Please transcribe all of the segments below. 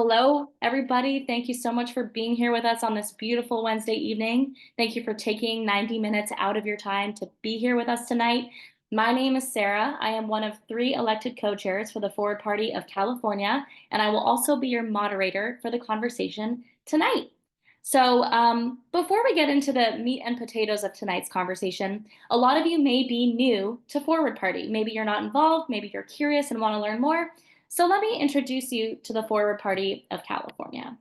Hello, everybody. Thank you so much for being here with us on this beautiful Wednesday evening. Thank you for taking 90 minutes out of your time to be here with us tonight. My name is Sarah. I am one of 3 elected co-chairs for the Forward Party of California, and I will also be your moderator for the conversation tonight. Before we get into the meat and potatoes of tonight's conversation, a lot of you may be new to Forward Party. Maybe you're not involved, maybe you're curious and want to learn more. So let me introduce you to the Forward Party of California.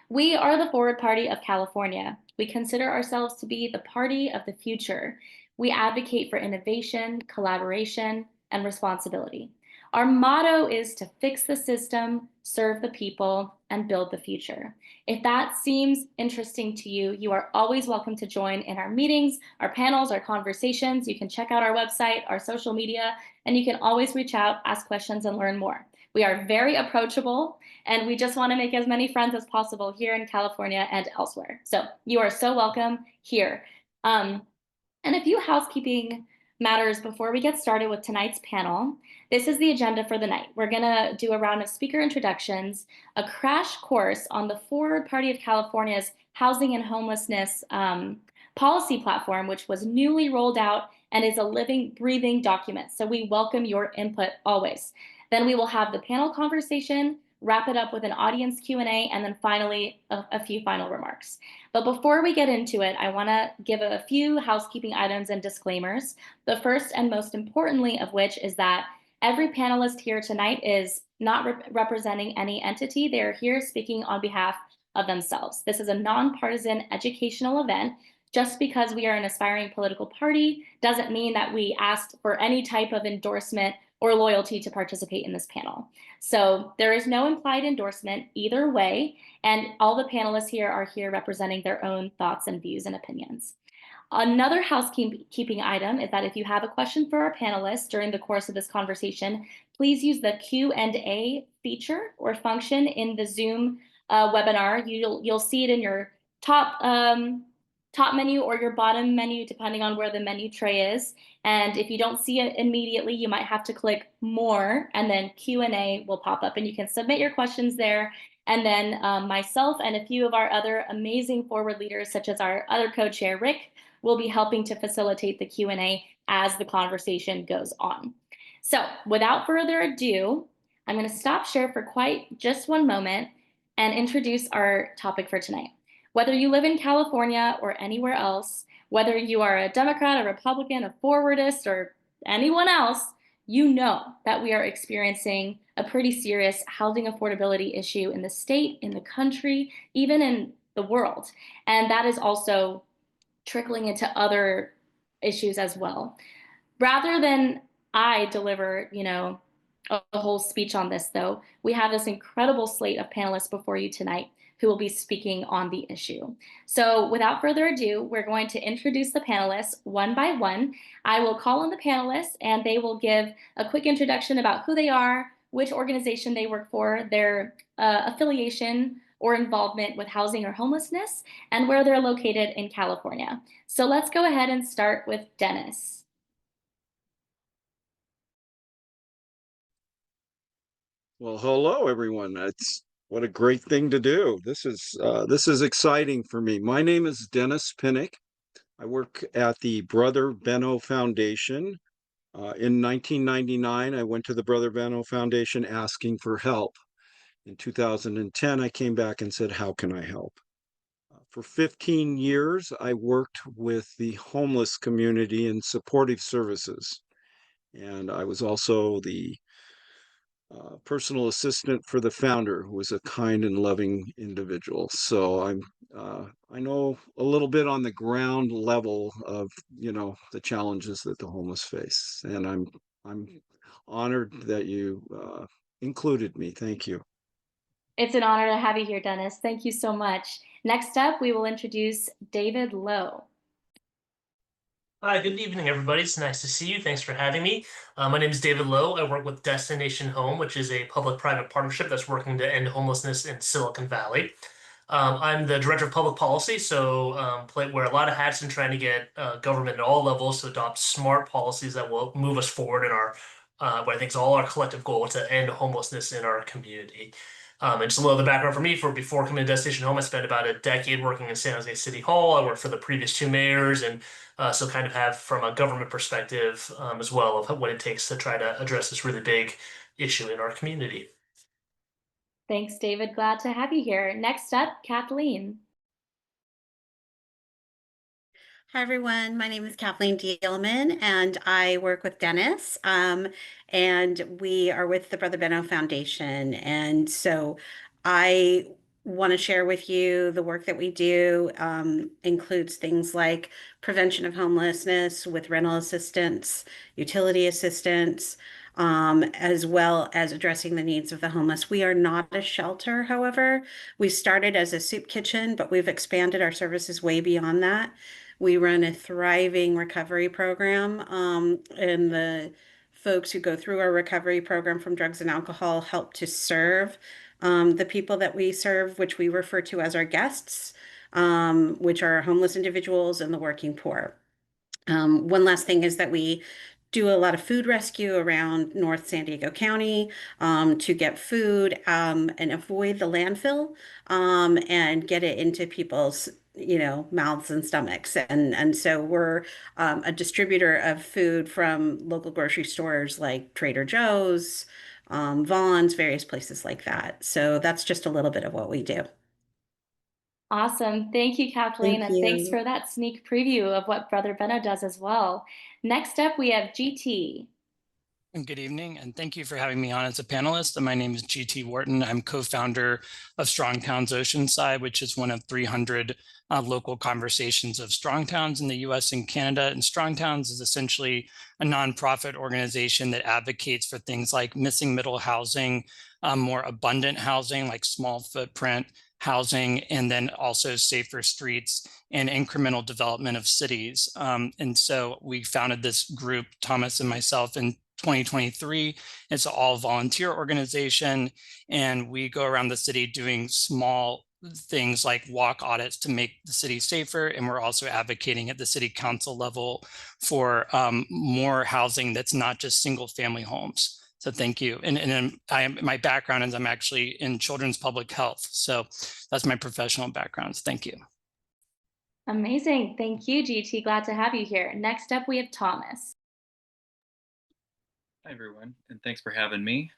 We are the Forward Party of California. We consider ourselves to be the party of the future. We advocate for innovation, collaboration, and responsibility. Our motto is to fix the system, serve the people, and build the future. If that seems interesting to you, you are always welcome to join in our meetings, our panels, our conversations. You can check out our website, our social media, and you can always reach out, ask questions, and learn more. We are very approachable, and we just want to make as many friends as possible here in California and elsewhere. So you are so welcome here. And a few housekeeping matters before we get started with tonight's panel. This is the agenda for the night. We're going to do a round of speaker introductions, a crash course on the Forward Party of California's housing and homelessness policy platform, which was newly rolled out and is a living, breathing document. So we welcome your input always. Then we will have the panel conversation, wrap it up with an audience Q&A, and then finally a few final remarks. But before we get into it, I want to give a few housekeeping items and disclaimers. The first and most importantly of which is that every panelist here tonight is not representing any entity. They are here speaking on behalf of themselves. This is a nonpartisan educational event. Just because we are an aspiring political party doesn't mean that we asked for any type of endorsement or loyalty to participate in this panel. So there is no implied endorsement either way, and all the panelists here are here representing their own thoughts and views and opinions. Another housekeeping item is that if you have a question for our panelists during the course of this conversation, please use the Q&A feature or function in the Zoom webinar. You'll see it in your top menu or your bottom menu, depending on where the menu tray is. And if you don't see it immediately, you might have to click more, and then Q&A will pop up, and you can submit your questions there. And then myself and a few of our other amazing forward leaders, such as our other co-chair, Rick, will be helping to facilitate the Q&A as the conversation goes on. So without further ado, I'm going to stop share for quite just one moment and introduce our topic for tonight. Whether you live in California or anywhere else, whether you are a Democrat, a Republican, a forwardist, or anyone else, you know that we are experiencing a pretty serious housing affordability issue in the state, in the country, even in the world. And that is also trickling into other issues as well. Rather than I deliver, a whole speech on this, though, we have this incredible slate of panelists before you tonight who will be speaking on the issue. So without further ado, we're going to introduce the panelists one by one. I will call on the panelists and they will give a quick introduction about who they are, which organization they work for, their affiliation or involvement with housing or homelessness, and where they're located in California. So let's go ahead and start with Dennis. Well, hello, everyone. What a great thing to do. This is exciting for me. My name is Dennis Pinnock. I work at the Brother Benno Foundation. In 1999, I went to the Brother Benno Foundation asking for help. In 2010, I came back and said, how can I help? For 15 years, I worked with the homeless community in supportive services. And I was also the personal assistant for the founder, who was a kind and loving individual. So I know a little bit on the ground level of the challenges that the homeless face, and I'm honored that you included me. Thank you. It's an honor to have you here, Dennis. Thank you so much. Next up, we will introduce David Lowe. Hi, good evening, everybody. It's nice to see you. Thanks for having me. My name is David Lowe. I work with Destination Home, which is a public-private partnership that's working to end homelessness in Silicon Valley. I'm the director of public policy, so wear a lot of hats in trying to get government at all levels to adopt smart policies that will move us forward in our what I think is all our collective goal to end homelessness in our community. And just a little of the background for me, before coming to Destination Home, I spent about a decade working in San Jose City Hall. I worked for the previous two mayors, and so kind of have from a government perspective as well of what it takes to try to address this really big issue in our community. Thanks, David. Glad to have you here. Next up, Kathleen. Hi, everyone. My name is Kathleen Diehlmann, and I work with Dennis. And we are with the Brother Benno Foundation. And so I want to share with you the work that we do includes things like prevention of homelessness with rental assistance, utility assistance, as well as addressing the needs of the homeless. We are not a shelter, however. We started as a soup kitchen, but we've expanded our services way beyond that. We run a thriving recovery program, and the folks who go through our recovery program from drugs and alcohol help to serve the people that we serve, which we refer to as our guests, which are homeless individuals and the working poor. One last thing is that we do a lot of food rescue around North San Diego County to get food and avoid the landfill and get it into people's mouths and stomachs. And so we're a distributor of food from local grocery stores like Trader Joe's, Vaughn's, various places like that. So that's just a little bit of what we do. Awesome. Thank you, Kathleen, Thank and thanks you. for that sneak preview of what Brother Benno does as well. Next up, we have GT. And good evening, and thank you for having me on as a panelist. And my name is GT Wharton. I'm co-founder of Strong Towns Oceanside, which is one of 300 local conversations of strong towns in the US and Canada. And Strong Towns is essentially a nonprofit organization that advocates for things like missing middle housing, more abundant housing, like small footprint housing, and then also safer streets and incremental development of cities. And so we founded this group, Thomas and myself, in 2023. It's an all volunteer organization, and we go around the city doing small things like walk audits to make the city safer. And we're also advocating at the city council level for more housing that's not just single family homes. So thank you. And my background is I'm actually in children's public health. So that's my professional background. Thank you. Amazing. Thank you, GT. Glad to have you here. Next up, we have Thomas. Hi, everyone, and thanks for having me.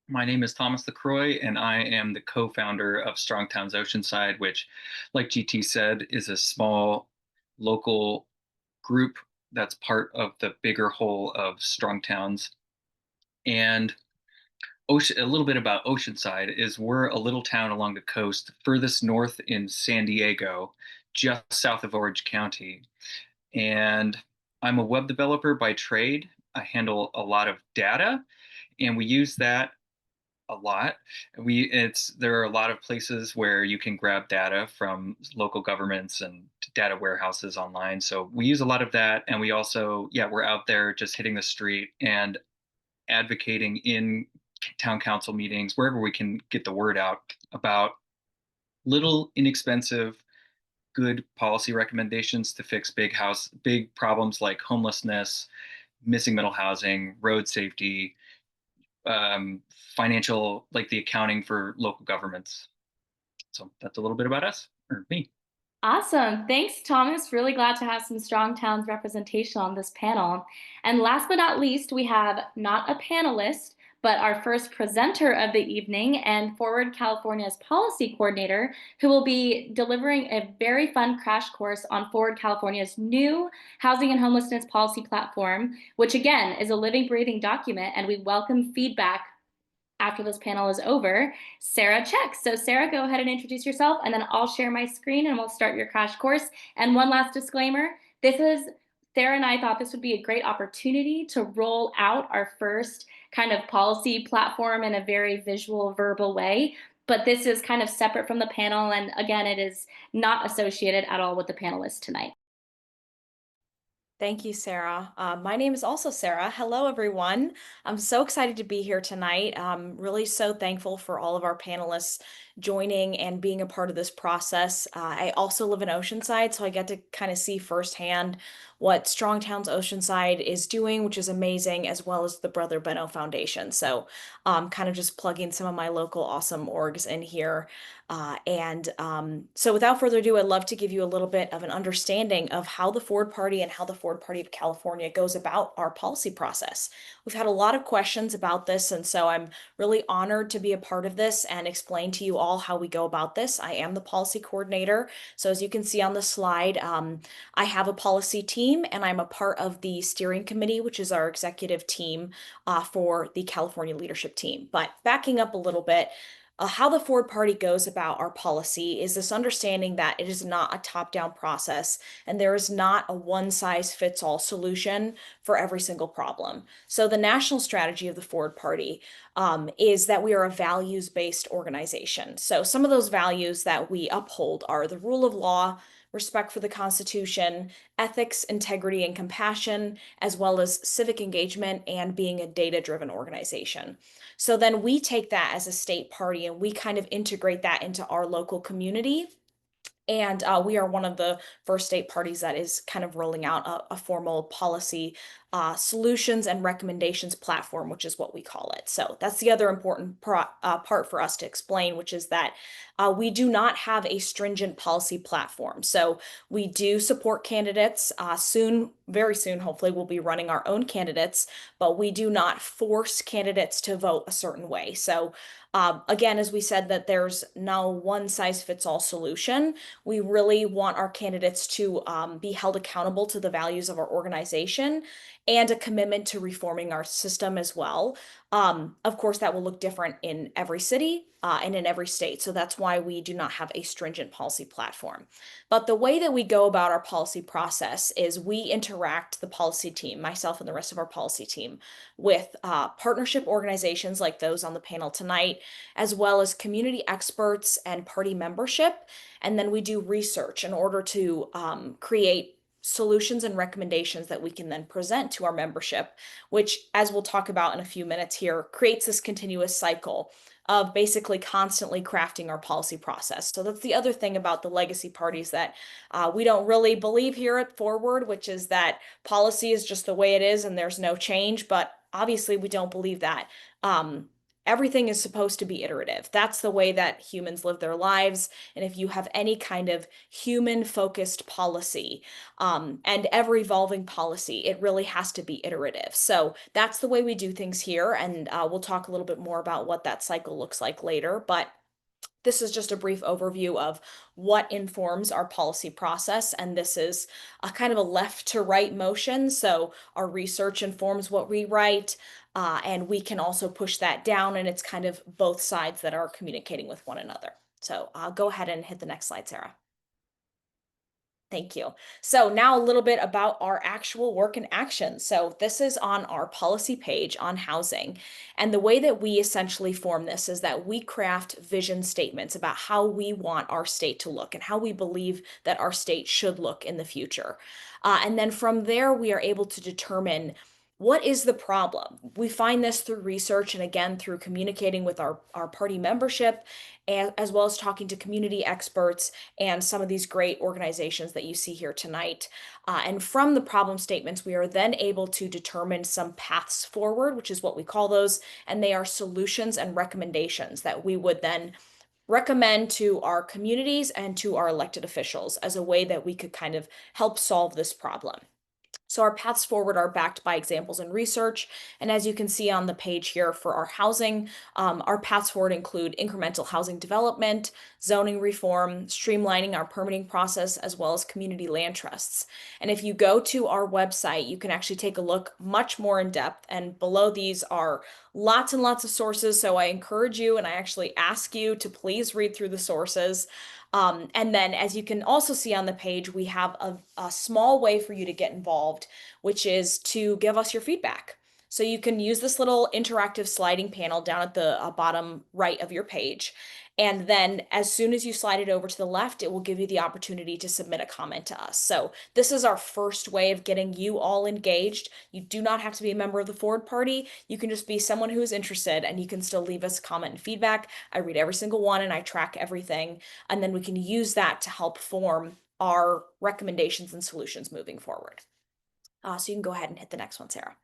My name is Thomas LaCroix, and I am the co-founder of Strong Towns Oceanside, which, like GT said, is a small local group that's part of the bigger whole of Strong Towns. And a little bit about Oceanside is we're a little town along the coast, furthest north in San Diego, just south of Orange County. And I'm a web developer by trade. I handle a lot of data, and we use that a lot. There are a lot of places where you can grab data from local governments and data warehouses online. So we use a lot of that, and we also, we're out there just hitting the street and advocating in town council meetings, wherever we can get the word out about little inexpensive good policy recommendations to fix big problems like homelessness, missing middle housing, road safety, financial, like the accounting for local governments. So that's a little bit about us, or me. Awesome. Thanks, Thomas. Really glad to have some Strong Towns representation on this panel. And last but not least, we have not a panelist, but our first presenter of the evening and Forward California's policy coordinator, who will be delivering a very fun crash course on Forward California's new housing and homelessness policy platform, which again is a living, breathing document, and we welcome feedback after this panel is over. Sarah Check. So Sarah, go ahead and introduce yourself, and then I'll share my screen and we'll start your crash course. And one last disclaimer, Sarah and I thought this would be a great opportunity to roll out our first kind of policy platform in a very visual, verbal way. But this is kind of separate from the panel. And again, it is not associated at all with the panelists tonight. Thank you, Sarah. My name is also Sarah. Hello, everyone. I'm so excited to be here tonight. I'm really so thankful for all of our panelists joining and being a part of this process. I also live in Oceanside, so I get to kind of see firsthand what Strong Towns Oceanside is doing, which is amazing, as well as the Brother Benno Foundation. So kind of just plugging some of my local awesome orgs in here. So without further ado, I'd love to give you a little bit of an understanding of how the Ford Party and how the Ford Party of California goes about our policy process. We've had a lot of questions about this, and so I'm really honored to be a part of this and explain to you all how we go about this. I am the policy coordinator. So as you can see on the slide, I have a policy team, and I'm a part of the steering committee, which is our executive team for the California leadership team. But backing up a little bit, how the Ford Party goes about our policy is this understanding that it is not a top-down process and there is not a one-size-fits-all solution for every single problem. So the national strategy of the Ford Party is that we are a values-based organization. So some of those values that we uphold are the rule of law, respect for the Constitution, ethics, integrity, and compassion, as well as civic engagement and being a data-driven organization. So then we take that as a state party and we kind of integrate that into our local community. And we are one of the first state parties that is kind of rolling out a formal policy solutions and recommendations platform, which is what we call it. So that's the other important part for us to explain, which is that we do not have a stringent policy platform. So we do support candidates. Soon, very soon, hopefully, we'll be running our own candidates, but we do not force candidates to vote a certain way. So again, as we said, that there's no one size fits all solution. We really want our candidates to be held accountable to the values of our organization and a commitment to reforming our system as well. Of course, that will look different in every city and in every state. So that's why we do not have a stringent policy platform. But the way that we go about our policy process is we interact, the policy team, myself and the rest of our policy team, with partnership organizations like those on the panel tonight, as well as community experts and party membership. And then we do research in order to create solutions and recommendations that we can then present to our membership, which, as we'll talk about in a few minutes here, creates this continuous cycle of basically constantly crafting our policy process. So that's the other thing about the legacy parties that we don't really believe here at Forward, which is that policy is just the way it is and there's no change. But obviously we don't believe that. Everything is supposed to be iterative. That's the way that humans live their lives. And if you have any kind of human-focused policy and ever-evolving policy, it really has to be iterative. So that's the way we do things here. And we'll talk a little bit more about what that cycle looks like later. But this is just a brief overview of what informs our policy process. And this is a kind of a left to right motion. So our research informs what we write. And we can also push that down, and it's kind of both sides that are communicating with one another. So go ahead and hit the next slide, Sarah. Thank you. So now a little bit about our actual work and action. So this is on our policy page on housing. And the way that we essentially form this is that we craft vision statements about how we want our state to look and how we believe that our state should look in the future. And then from there, we are able to determine what is the problem. We find this through research and again through communicating with our party membership, as well as talking to community experts and some of these great organizations that you see here tonight. And from the problem statements, we are then able to determine some paths forward, which is what we call those, and they are solutions and recommendations that we would then recommend to our communities and to our elected officials as a way that we could kind of help solve this problem. So our paths forward are backed by examples and research. And as you can see on the page here for our housing, our paths forward include incremental housing development, zoning reform, streamlining our permitting process, as well as community land trusts. And if you go to our website, you can actually take a look much more in depth. And below these are lots and lots of sources. So I encourage you and I actually ask you to please read through the sources. And then as you can also see on the page, we have a small way for you to get involved, which is to give us your feedback. So you can use this little interactive sliding panel down at the bottom right of your page. And then as soon as you slide it over to the left, it will give you the opportunity to submit a comment to us. So this is our first way of getting you all engaged. You do not have to be a member of the Ford Party. You can just be someone who is interested and you can still leave us comment and feedback. I read every single one and I track everything. And then we can use that to help form our recommendations and solutions moving forward. So you can go ahead and hit the next one, Sarah.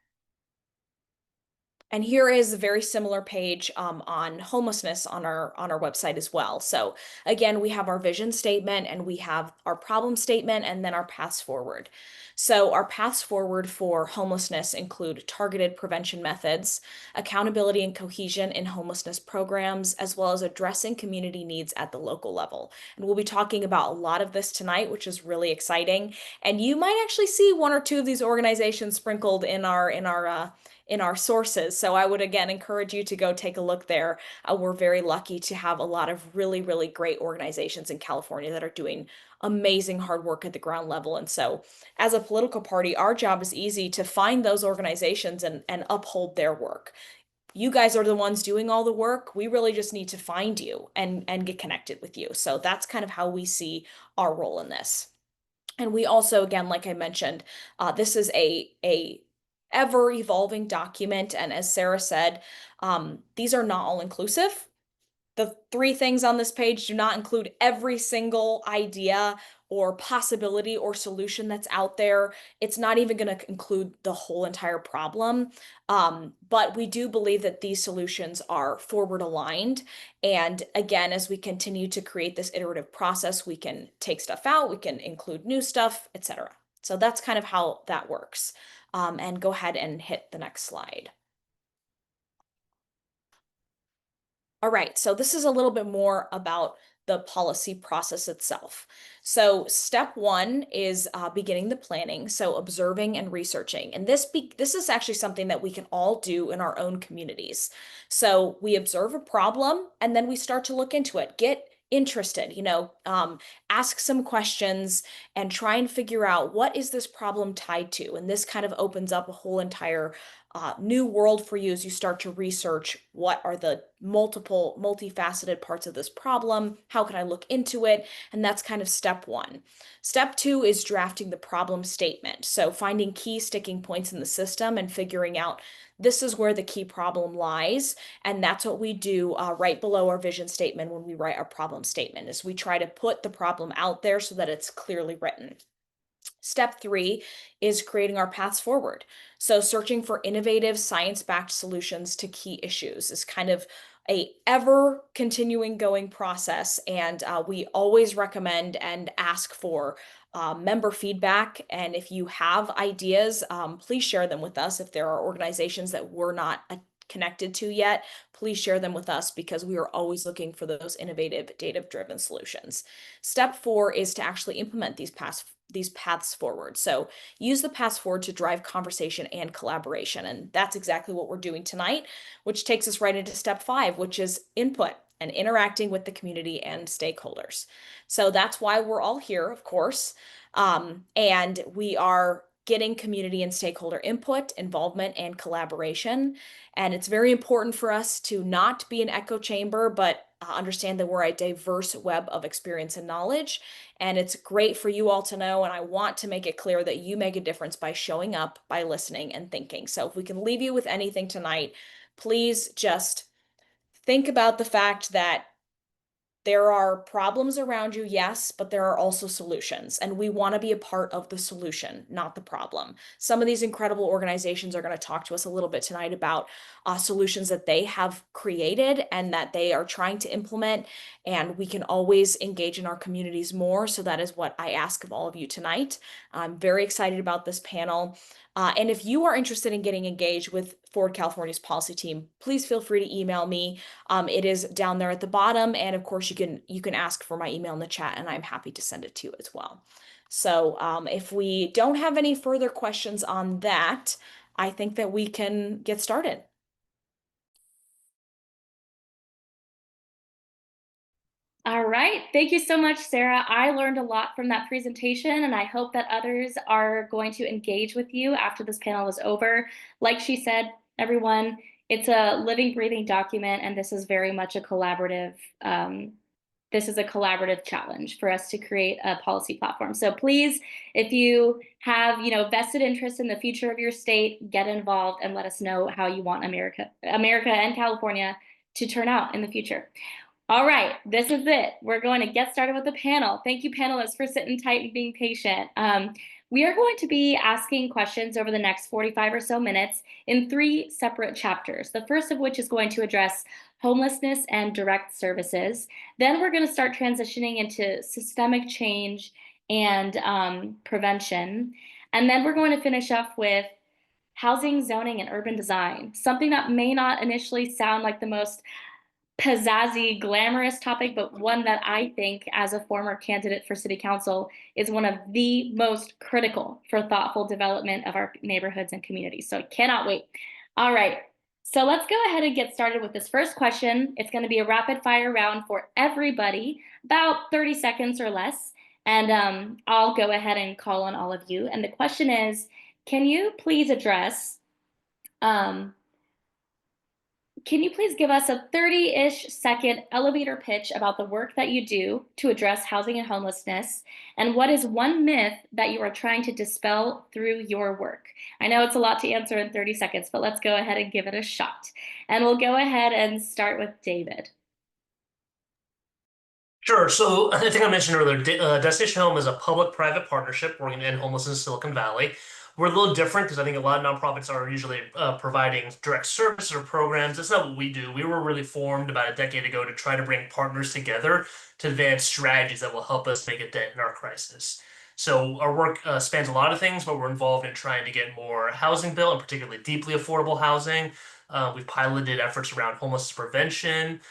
And here is a very similar page on homelessness on our website as well. So again, we have our vision statement and we have our problem statement and then our paths forward. So our paths forward for homelessness include targeted prevention methods, accountability and cohesion in homelessness programs, as well as addressing community needs at the local level. And we'll be talking about a lot of this tonight, which is really exciting. And you might actually see one or two of these organizations sprinkled in our sources. So I would again encourage you to go take a look there. We're very lucky to have a lot of really, really great organizations in California that are doing amazing hard work at the ground level. And so as a political party, our job is easy to find those organizations and uphold their work. You guys are the ones doing all the work. We really just need to find you and get connected with you. So that's kind of how we see our role in this. And we also, again, like I mentioned, this is a ever evolving document. And as Sarah said, these are not all inclusive. The 3 things on this page do not include every single idea or possibility or solution that's out there. It's not even going to include the whole entire problem. But we do believe that these solutions are forward aligned. And again, as we continue to create this iterative process, we can take stuff out, we can include new stuff, etc. So that's kind of how that works. And go ahead and hit the next slide. All right, so this is a little bit more about the policy process itself. So step 1 is beginning the planning, so observing and researching. And this is actually something that we can all do in our own communities. So we observe a problem and then we start to look into it, get interested, ask some questions and try and figure out what is this problem tied to. And this kind of opens up a whole entire new world for you as you start to research what are the multifaceted parts of this problem, how can I look into it, and that's kind of step 1. Step 2 is drafting the problem statement, so finding key sticking points in the system and figuring out this is where the key problem lies, and that's what we do right below our vision statement when we write our problem statement, is we try to put the problem out there so that it's clearly written. Step 3 is creating our paths forward. So searching for innovative science-backed solutions to key issues is kind of a ever continuing going process. And we always recommend and ask for member feedback. And if you have ideas, please share them with us. If there are organizations that we're not connected to yet, please share them with us because we are always looking for those innovative data-driven solutions. Step 4 is to actually implement these paths forward. So use the paths forward to drive conversation and collaboration. And that's exactly what we're doing tonight, which takes us right into step 5, which is input and interacting with the community and stakeholders. So that's why we're all here, of course. And we are getting community and stakeholder input, involvement, and collaboration. And it's very important for us to not be an echo chamber, but understand that we're a diverse web of experience and knowledge. And it's great for you all to know. And I want to make it clear that you make a difference by showing up, by listening and thinking. So if we can leave you with anything tonight, please just think about the fact that there are problems around you, yes, but there are also solutions, and we want to be a part of the solution, not the problem. Some of these incredible organizations are going to talk to us a little bit tonight about solutions that they have created and that they are trying to implement, and we can always engage in our communities more, so that is what I ask of all of you tonight. I'm very excited about this panel. And if you are interested in getting engaged with Forward California's policy team, please feel free to email me. It is down there at the bottom. And of course, you can ask for my email in the chat and I'm happy to send it to you as well. So if we don't have any further questions on that, I think that we can get started. All right. Thank you so much, Sarah. I learned a lot from that presentation, and I hope that others are going to engage with you after this panel is over. Like she said, everyone, it's a living, breathing document, and this is very much a collaborative challenge for us to create a policy platform. So please, if you have, vested interest in the future of your state, get involved and let us know how you want America and California to turn out in the future. All right, this is it. We're going to get started with the panel. Thank you, panelists, for sitting tight and being patient. We are going to be asking questions over the next 45 or so minutes in 3 separate chapters. The first of which is going to address homelessness and direct services. Then we're going to start transitioning into systemic change and prevention. And then we're going to finish up with housing, zoning, and urban design, something that may not initially sound like the most pizzazzy, glamorous topic, but one that I think, as a former candidate for city council, is one of the most critical for thoughtful development of our neighborhoods and communities. So I cannot wait. All right, so let's go ahead and get started with this first question. It's going to be a rapid fire round for everybody, about 30 seconds or less. And I'll go ahead and call on all of you. And the question is, can you please address can you please give us a 30-ish second elevator pitch about the work that you do to address housing and homelessness? And what is one myth that you are trying to dispel through your work? I know it's a lot to answer in 30 seconds, but let's go ahead and give it a shot. And we'll go ahead and start with David. Sure. So I think I mentioned earlier, Destination Home is a public-private partnership working to end homelessness in Silicon Valley. We're a little different because I think a lot of nonprofits are usually providing direct service or programs. That's not what we do. We were really formed about a decade ago to try to bring partners together to advance strategies that will help us make a dent in our crisis. So our work spans a lot of things, but we're involved in trying to get more housing built, and particularly deeply affordable housing. We've piloted efforts around homelessness prevention.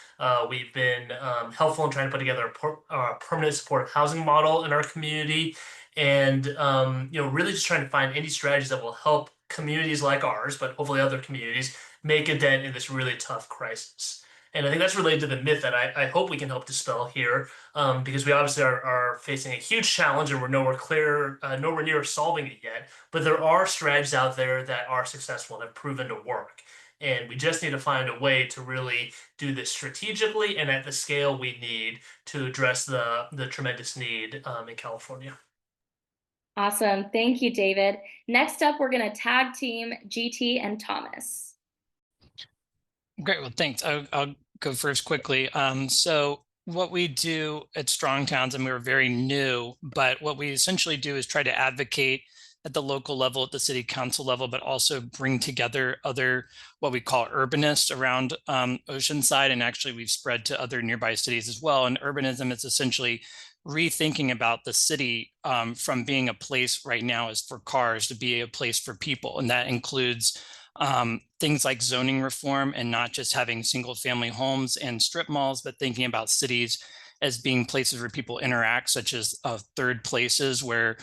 We've been helpful in trying to put together a permanent supportive housing model in our community. And really just trying to find any strategies that will help communities like ours, but hopefully other communities, make a dent in this really tough crisis. And I think that's related to the myth that I hope we can help dispel here, because we obviously are facing a huge challenge and we're nowhere near solving it yet. But there are strategies out there that are successful and have proven to work. And we just need to find a way to really do this strategically and at the scale we need to address the tremendous need in California. Awesome. Thank you, David. Next up, we're going to tag team GT and Thomas. Great. Well, thanks. I'll go first quickly. So what we do at Strong Towns, and we're very new, but what we essentially do is try to advocate at the local level, at the city council level, but also bring together other what we call urbanists around Oceanside. And actually, we've spread to other nearby cities as well. And urbanism is essentially rethinking about the city from being a place right now is for cars to be a place for people. And that includes things like zoning reform and not just having single family homes and strip malls, but thinking about cities as being places where people interact, such as third places where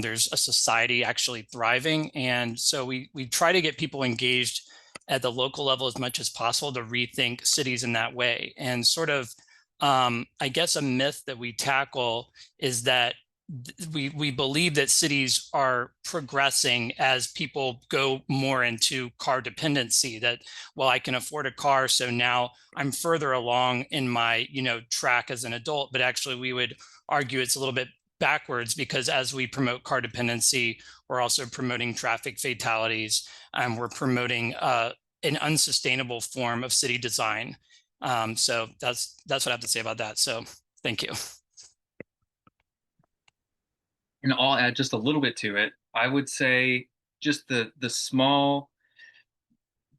there's a society actually thriving. And so we try to get people engaged at the local level as much as possible to rethink cities in that way. And sort of, I guess a myth that we tackle is that we believe that cities are progressing as people go more into car dependency, that, well, I can afford a car, so now I'm further along in my, track as an adult. But actually, we would argue it's a little bit backwards, because as we promote car dependency, we're also promoting traffic fatalities, and we're promoting an unsustainable form of city design. So that's what I have to say about that. So thank you. And I'll add just a little bit to it. I would say just the small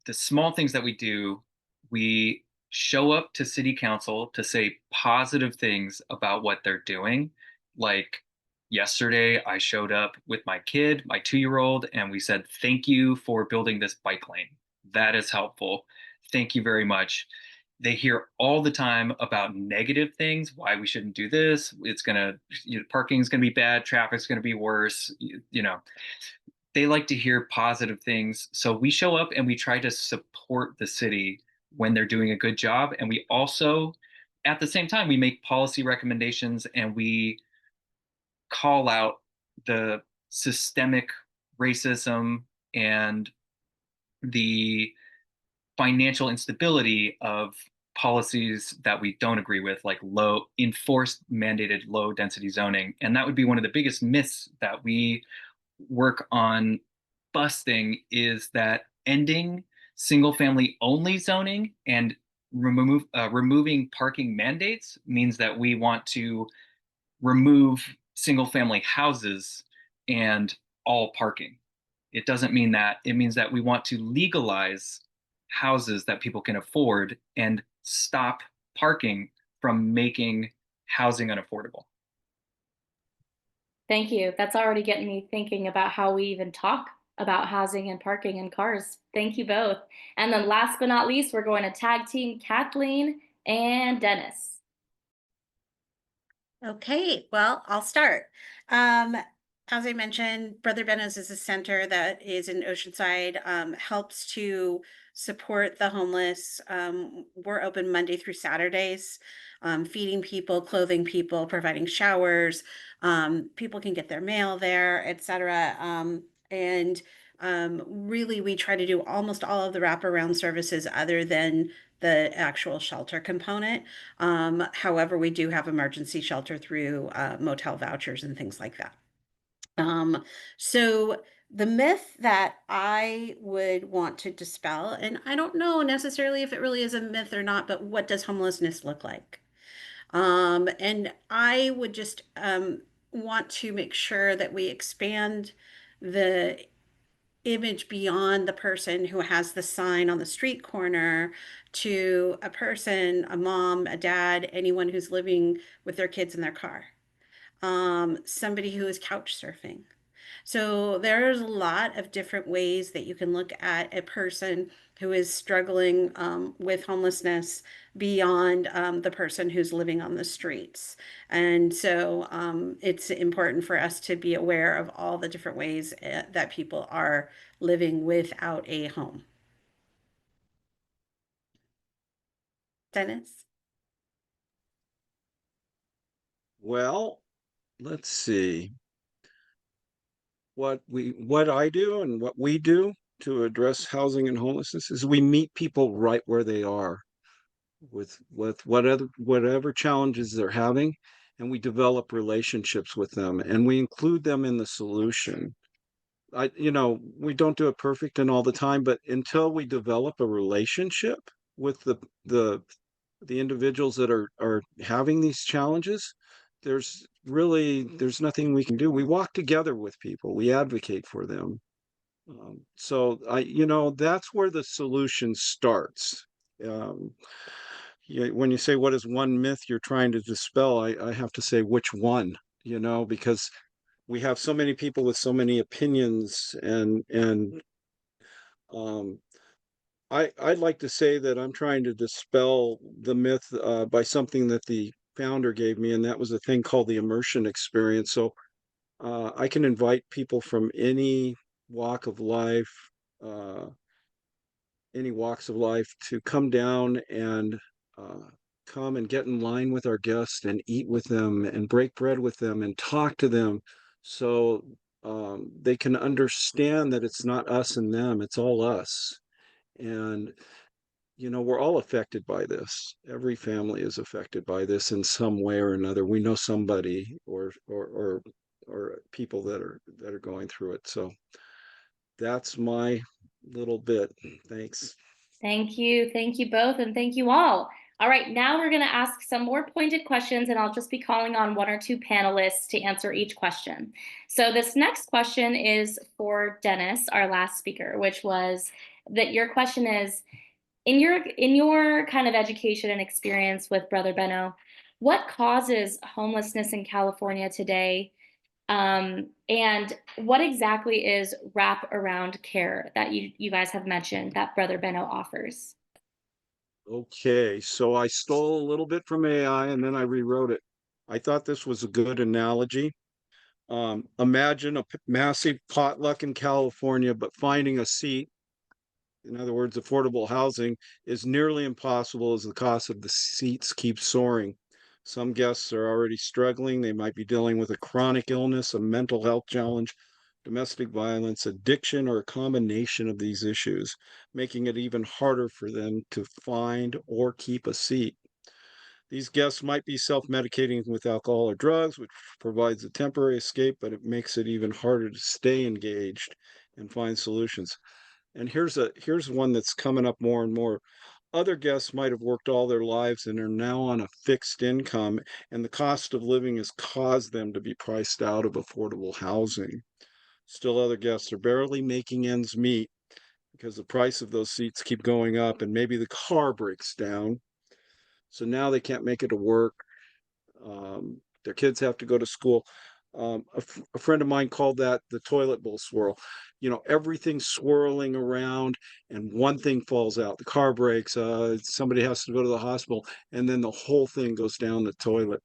things that we do. We show up to city council to say positive things about what they're doing. Like yesterday, I showed up with my kid, my 2-year-old, and we said, thank you for building this bike lane. That is helpful. Thank you very much. They hear all the time about negative things, why we shouldn't do this. It's parking is gonna be bad, traffic's gonna be worse. They like to hear positive things. So we show up and we try to support the city when they're doing a good job. And we also, at the same time, we make policy recommendations and we call out the systemic racism and the financial instability of policies that we don't agree with, like enforced mandated low density zoning. And that would be one of the biggest myths that we work on busting, is that ending single family only zoning and removing parking mandates means that we want to remove single family houses and all parking. It doesn't mean that. It means that we want to legalize houses that people can afford and stop parking from making housing unaffordable. Thank you. That's already getting me thinking about how we even talk about housing and parking and cars. Thank you both. And then last but not least, we're going to tag team Kathleen and Dennis. Okay, well, I'll start. As I mentioned, Brother Benno's is a center that is in Oceanside, helps to support the homeless. We're open Monday through Saturdays, feeding people, clothing people, providing showers. People can get their mail there, etc. And really, we try to do almost all of the wraparound services other than the actual shelter component. However, we do have emergency shelter through motel vouchers and things like that. So the myth that I would want to dispel, and I don't know necessarily if it really is a myth or not, but what does homelessness look like? And I would just want to make sure that we expand the image beyond the person who has the sign on the street corner to a person, a mom, a dad, anyone who's living with their kids in their car, somebody who is couch surfing. So there's a lot of different ways that you can look at a person who is struggling with homelessness beyond the person who's living on the streets. And so it's important for us to be aware of all the different ways that people are living without a home. Dennis? Well, let's see. What I do and what we do to address housing and homelessness is we meet people right where they are with whatever challenges they're having, and we develop relationships with them and we include them in the solution. We don't do it perfect and all the time, but until we develop a relationship with the individuals that are having these challenges, there's nothing we can do. We walk together with people, we advocate for them. So that's where the solution starts. Um, when you say what is one myth you're trying to dispel, I have to say which one, because we have so many people with so many opinions and um, I'd like to say that I'm trying to dispel the myth by something that the founder gave me, and that was a thing called the immersion experience. So I can invite people from walk of life, uh, any walks of life, to come down and uh, come and get in line with our guests and eat with them and break bread with them and talk to them, so they can understand that it's not us and them, it's all us. And we're all affected by this. Every family is affected by this in some way or another. We know somebody or people that are going through it. So that's my little bit. Thanks. Thank you. Thank you both, and thank you all. All right, now we're going to ask some more pointed questions, and I'll just be calling on one or two panelists to answer each question. So this next question is for Dennis, our last speaker, which was that your question is, in your kind of education and experience with Brother Benno, what causes homelessness in California today? And what exactly is wrap-around care that you guys have mentioned that Brother Benno offers? Okay, so I stole a little bit from AI and then I rewrote it. I thought this was a good analogy. Imagine a massive potluck in California, but finding a seat, in other words, affordable housing, is nearly impossible as the cost of the seats keeps soaring. Some guests are already struggling. They might be dealing with a chronic illness, a mental health challenge, domestic violence, addiction, or a combination of these issues, making it even harder for them to find or keep a seat. These guests might be self-medicating with alcohol or drugs, which provides a temporary escape, but it makes it even harder to stay engaged and find solutions. And here's one that's coming up more and more. other guests might have worked all their lives and are now on a fixed income, and the cost of living has caused them to be priced out of affordable housing. Still, other guests are barely making ends meet because the price of those seats keep going up, and maybe the car breaks down. So now they can't make it to work. Their kids have to go to school. A friend of mine called that the toilet bowl swirl. Everything's swirling around and one thing falls out. The car breaks, somebody has to go to the hospital, and then the whole thing goes down the toilet.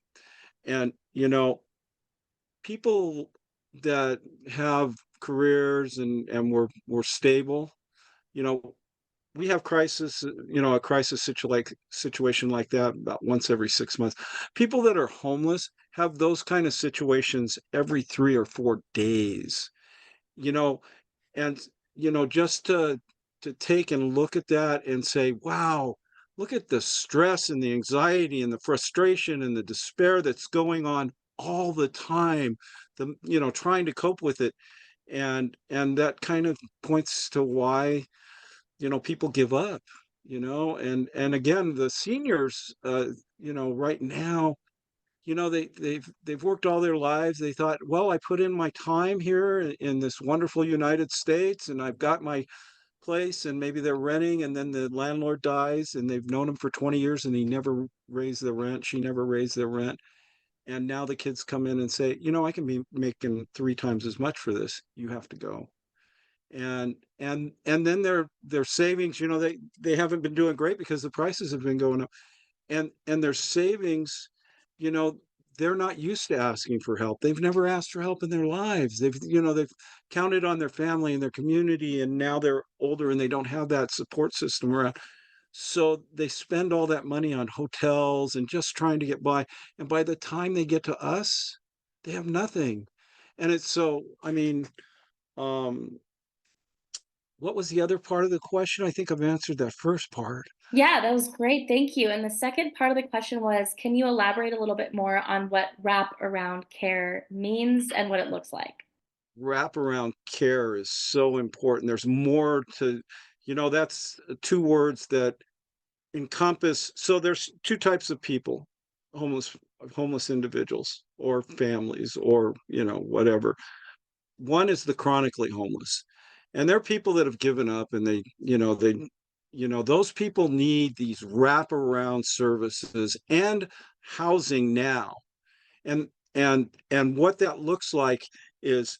And, people that have careers and were stable, you know, we have a crisis situation like that about once every 6 months. People that are homeless have those kind of situations every 3 or 4 days, you know, and just to take and look at that and say, wow, look at the stress and the anxiety and the frustration and the despair that's going on all the time, trying to cope with it. And that kind of points to why people give up, and again, the seniors, right now, they've worked all their lives. They thought, well, I put in my time here in this wonderful United States, and I've got my place, and maybe they're renting, and then the landlord dies, and they've known him for 20 years, and he never raised the rent. She never raised the rent. And now the kids come in and say, I can be making 3 times as much for this. You have to go. And then their savings, they haven't been doing great because the prices have been going up, and their savings, you know they're not used to asking for help. They've never asked for help in their lives. They've counted on their family and their community, and now they're older and they don't have that support system around, so they spend all that money on hotels and just trying to get by, and by the time they get to us, they have nothing. And it's so, I mean, um what was the other part of the question? I think I've answered that first part. Yeah, that was great. Thank you. And the second part of the question was, can you elaborate a little bit more on what wrap around care means and what it looks like? Wraparound care is so important. There's more to, that's 2 words that encompass. So there's 2 types of people, homeless, homeless individuals or families or, whatever. One is the chronically homeless, and they're people that have given up, and those people need these wraparound services and housing now. And what that looks like is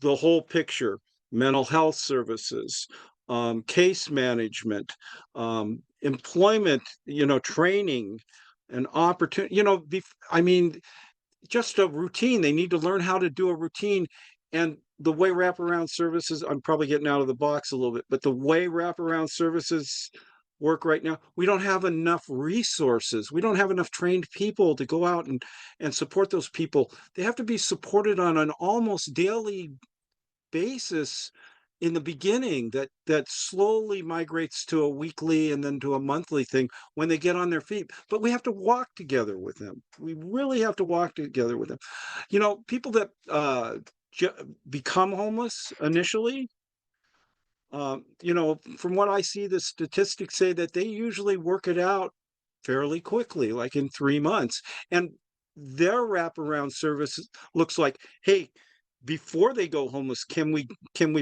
the whole picture: mental health services, case management, employment, training, and opportunity. I mean, just a routine. They need to learn how to do a routine. And the way wraparound services, I'm probably getting out of the box a little bit, but the way wraparound services work right now, we don't have enough resources. We don't have enough trained people to go out and support those people. They have to be supported on an almost daily basis in the beginning, that slowly migrates to a weekly and then to a monthly thing when they get on their feet. But we have to walk together with them. We really have to walk together with them. People that become homeless initially, from what I see, the statistics say that they usually work it out fairly quickly, like in 3 months. And their wraparound service looks like, hey, before they go homeless, can we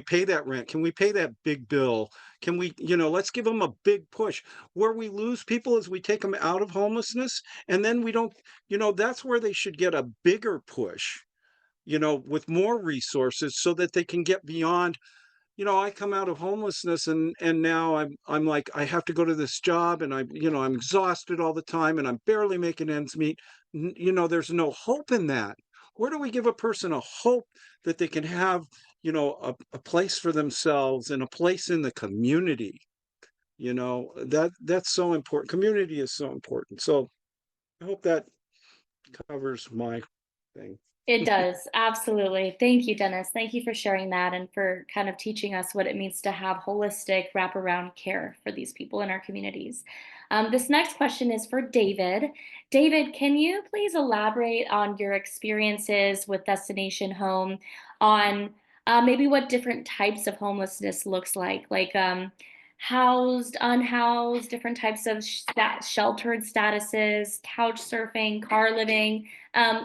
pay that rent? Can we pay that big bill? Can we, let's give them a big push. Where we lose people is we take them out of homelessness, and then we don't, that's where they should get a bigger push, with more resources so that they can get beyond. I come out of homelessness, and now I'm like, I have to go to this job, and I'm exhausted all the time, and I'm barely making ends meet. There's no hope in that. Where do we give a person a hope that they can have, a place for themselves and a place in the community? That's so important. Community is so important. So I hope that covers my thing. It does, absolutely. Thank you, Dennis. Thank you for sharing that and for kind of teaching us what it means to have holistic wraparound care for these people in our communities. This next question is for David. David, can you please elaborate on your experiences with Destination Home, on maybe what different types of homelessness looks like housed, unhoused, different types of sheltered statuses, couch surfing, car living,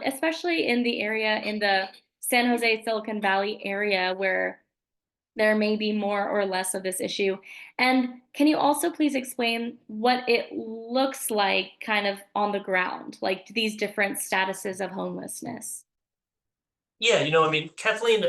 especially in the area in the San Jose, Silicon Valley area where there may be more or less of this issue. And can you also please explain what it looks like kind of on the ground, like these different statuses of homelessness? Yeah, I mean, Kathleen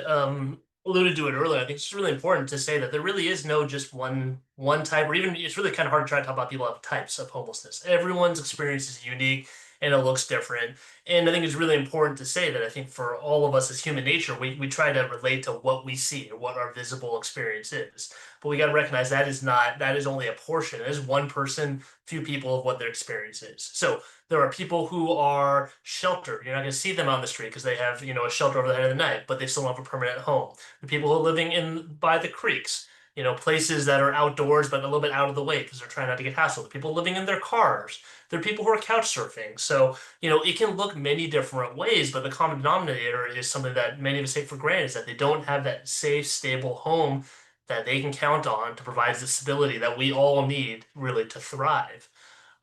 alluded to it earlier. I think it's really important to say that there really is no just one type, or even it's really kind of hard to try to talk about people have types of homelessness. Everyone's experience is unique and it looks different. And I think it's really important to say that I think for all of us as human nature, we try to relate to what we see or what our visible experience is. But we got to recognize that is only a portion. It is one person, few people of what their experience is. So there are people who are sheltered. You're not going to see them on the street because they have, a shelter over the head of the night, but they still don't have a permanent home. The people who are living in by the creeks, places that are outdoors but a little bit out of the way because they're trying not to get hassled. The people living in their cars. There are people who are couch surfing. So, it can look many different ways, but the common denominator is something that many of us take for granted is that they don't have that safe, stable home that they can count on to provide the stability that we all need really to thrive.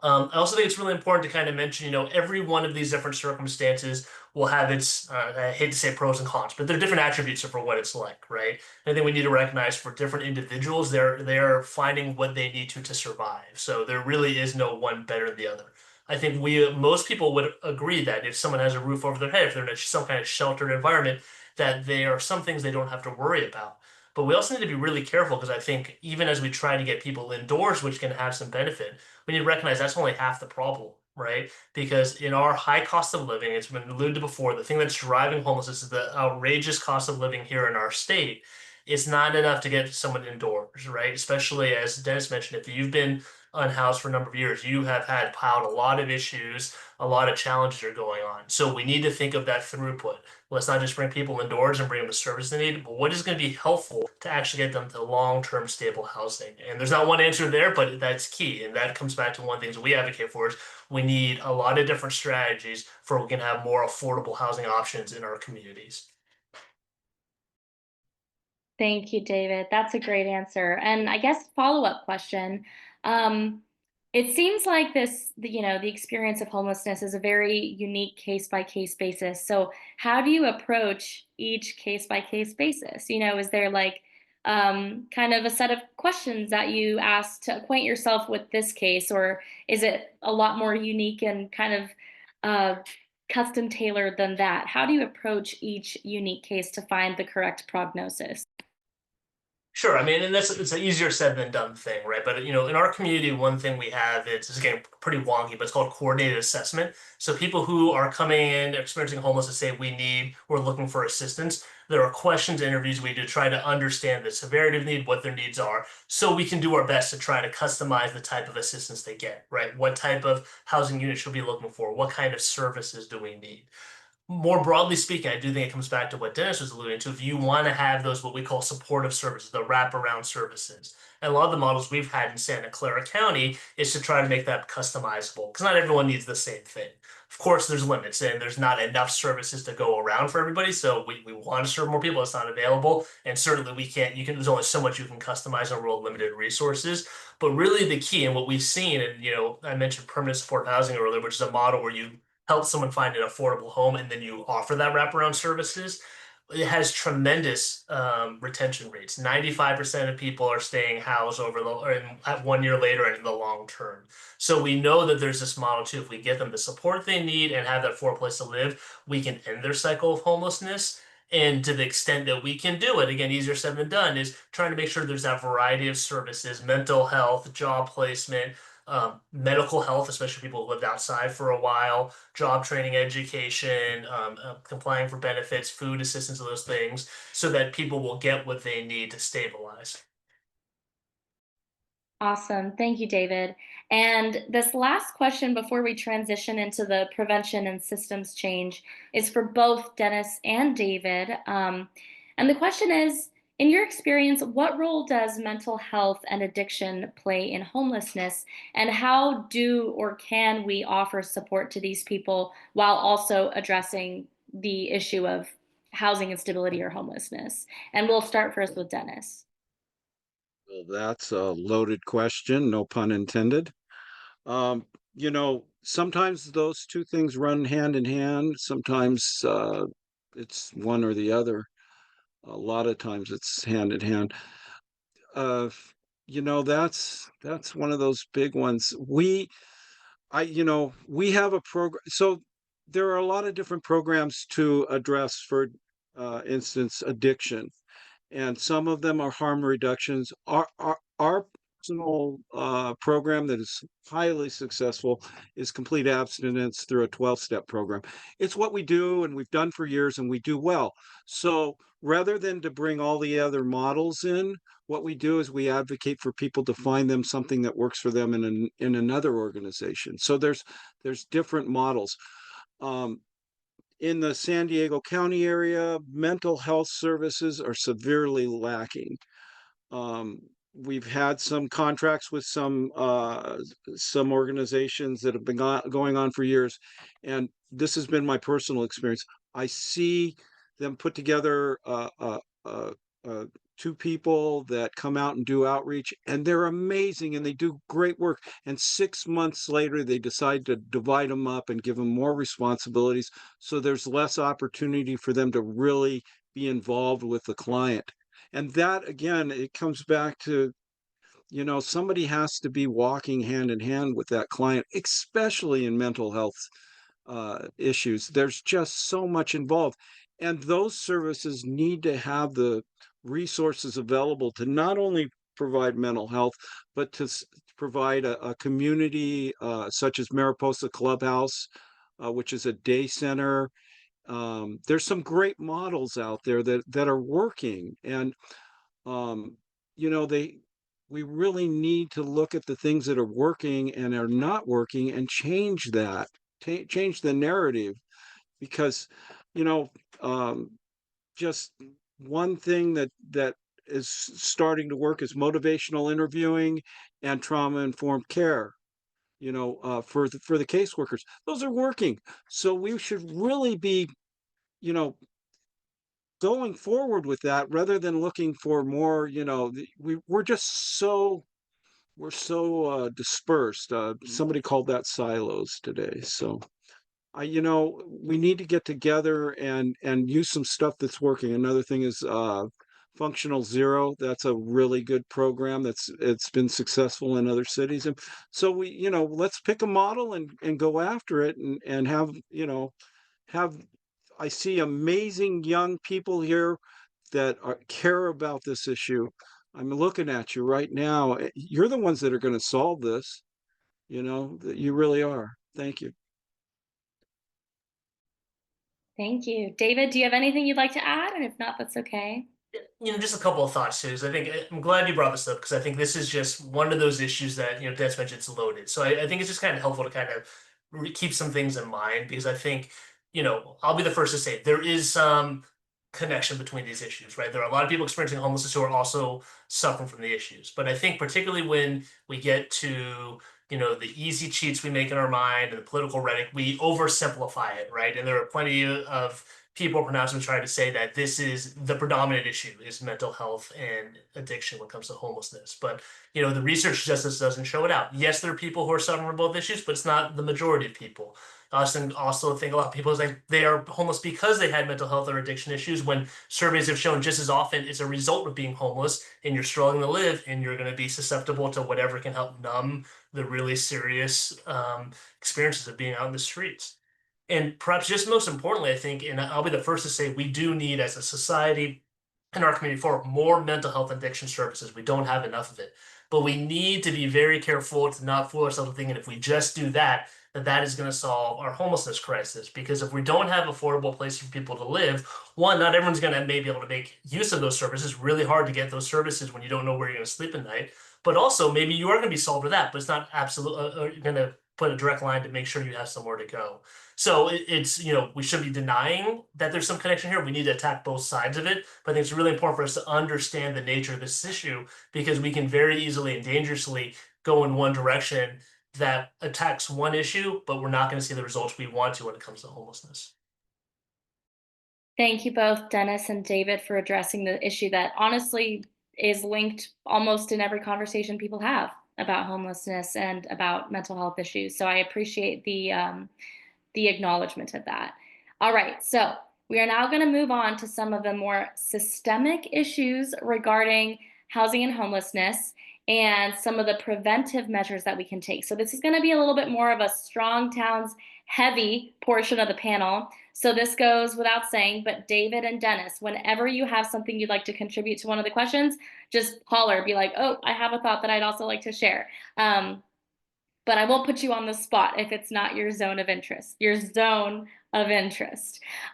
I also think it's really important to kind of mention, every one of these different circumstances will have its, I hate to say pros and cons, but they're different attributes for what it's like, right? And I think we need to recognize for different individuals, they're finding what they need to survive. So there really is no one better than the other. I think most people would agree that if someone has a roof over their head, if they're in some kind of sheltered environment, that there are some things they don't have to worry about. But we also need to be really careful because I think even as we try to get people indoors, which can have some benefit, we need to recognize that's only half the problem, right? Because in our high cost of living, it's been alluded to before, the thing that's driving homelessness is the outrageous cost of living here in our state. It's not enough to get someone indoors, right? Especially as Dennis mentioned, if you've been unhoused for a number of years, you have had piled a lot of issues, a lot of challenges are going on. So we need to think of that throughput. Let's not just bring people indoors and bring them the service they need, but what is going to be helpful to actually get them to long-term stable housing? And there's not one answer there, but that's key. And that comes back to one of the things we advocate for is we need a lot of different strategies for we can have more affordable housing options in our communities. Thank you, David. That's a great answer. And I guess follow-up question. Um, it seems like the experience of homelessness is a very unique case by case basis. So how do you approach each case by case basis? Is there like kind of a set of questions that you ask to acquaint yourself with this case, or is it a lot more unique and kind of uh, custom tailored than that? How do you approach each unique case to find the correct prognosis? Sure. I mean, and it's an easier said than done thing, right? But in our community, one thing we have it's again pretty wonky, but it's called coordinated assessment. So people who are coming in experiencing homelessness say we're looking for assistance. There are questions, interviews we do to try to understand the severity of need, what their needs are, so we can do our best to try to customize the type of assistance they get, right? What type of housing unit should we be looking for? What kind of services do we need? More broadly speaking, I do think it comes back to what Dennis was alluding to. If you want to have those, what we call supportive services, the wraparound services, and a lot of the models we've had in Santa Clara County is to try to make that customizable because not everyone needs the same thing. Of course, there's limits and there's not enough services to go around for everybody. So we want to serve more people. It's not available. And certainly there's only so much you can customize on real limited resources. But really the key and what we've seen, and I mentioned permanent supportive housing earlier, which is a model where you help someone find an affordable home and then you offer that wraparound services, it has tremendous retention rates. 95% of people are staying housed at 1 year later and in the long term. So we know that there's this model too. If we get them the support they need and have that affordable place to live, we can end their cycle of homelessness. And to the extent that we can do it, again, easier said than done, is trying to make sure there's that variety of services, mental health, job placement, medical health, especially people who lived outside for a while, job training, education, complying for benefits, food assistance, those things, so that people will get what they need to stabilize. Awesome. Thank you, David. And this last question before we transition into the prevention and systems change is for both Dennis and David. And the question is, in your experience, what role does mental health and addiction play in homelessness? And how do or can we offer support to these people while also addressing the issue of housing instability or homelessness? And we'll start first with Dennis. Well, that's a loaded question, no pun intended. Sometimes those two things run hand in hand. Sometimes it's one or the other. A lot of times it's hand in hand. Uh, that's one of those big ones. We have a program. So there are a lot of different programs to address, for instance, addiction, and some of them are harm reductions. Our personal program that is highly successful is complete abstinence through a 12-step program. It's what we do and we've done for years and we do well. So rather than to bring all the other models in, what we do is we advocate for people to find them something that works for them in another organization. So there's different models. In the San Diego County area, mental health services are severely lacking. Um, we've had some contracts with some organizations that have been going on for years, and this has been my personal experience. I see them put together two people that come out and do outreach, and they're amazing and they do great work. And 6 months later, they decide to divide them up and give them more responsibilities. So there's less opportunity for them to really be involved with the client. And that, again, it comes back to, somebody has to be walking hand in hand with that client, especially in mental health issues. There's just so much involved. And those services need to have the resources available to not only provide mental health, but to provide a community such as Mariposa Clubhouse, which is a day center. There's some great models out there that are working, and um, we really need to look at the things that are working and are not working and change that, change the narrative, because you know um, just one thing that is starting to work is motivational interviewing and trauma informed care, for the caseworkers. Those are working. So we should really be, you know, going forward with that rather than looking for more, we're just we're so dispersed. Somebody called that silos today. So we need to get together and use some stuff that's working. Another thing is Functional Zero. That's a really good program. It's been successful in other cities. And so let's pick a model and go after it and have I see amazing young people here that care about this issue. I'm looking at you right now. You're the ones that are going to solve this. You really are. Thank you. Thank you. David, do you have anything you'd like to add? And if not, that's okay. Just a couple of thoughts too. So I think I'm glad you brought this up because I think this is just one of those issues that Des mentioned, it's loaded. So I think it's just kind of helpful to kind of keep some things in mind because I think I'll be the first to say there is some connection between these issues, right? There are a lot of people experiencing homelessness who are also suffering from the issues. But I think particularly when we get to the easy cheats we make in our mind and the political rhetoric, we oversimplify it, right? And there are plenty of people pronouncing trying to say that this is the predominant issue is mental health and addiction when it comes to homelessness. But the research just doesn't show it out. Yes, there are people who are suffering from both issues, but it's not the majority of people. I also think a lot of people think they are homeless because they had mental health or addiction issues, when surveys have shown just as often it's a result of being homeless and you're struggling to live and you're going to be susceptible to whatever can help numb the really serious experiences of being out in the streets. And perhaps just most importantly, I think, and I'll be the first to say, we do need as a society in our community for more mental health addiction services. We don't have enough of it. But we need to be very careful to not fool ourselves thinking if we just do that, that is going to solve our homelessness crisis. Because if we don't have affordable places for people to live, one, not everyone's going to maybe be able to make use of those services. It's really hard to get those services when you don't know where you're going to sleep at night. But also, maybe you are going to be solved with that, but it's not absolutely going to put a direct line to make sure you have somewhere to go. So it's, we should be denying that there's some connection here. We need to attack both sides of it. But I think it's really important for us to understand the nature of this issue because we can very easily and dangerously go in one direction that attacks one issue, but we're not going to see the results we want to when it comes to homelessness. Thank you both, Dennis and David, for addressing the issue that honestly is linked almost in every conversation people have about homelessness and about mental health issues. So I appreciate the acknowledgement of that. All right, so we are now going to move on to some of the more systemic issues regarding housing and homelessness and some of the preventive measures that we can take. So this is going to be a little bit more of a Strong Towns heavy portion of the panel. So this goes without saying, but David and Dennis, whenever you have something you'd like to contribute to one of the questions, just holler, be like, oh, I have a thought that I'd also like to share. But I won't put you on the spot if it's not your zone of interest.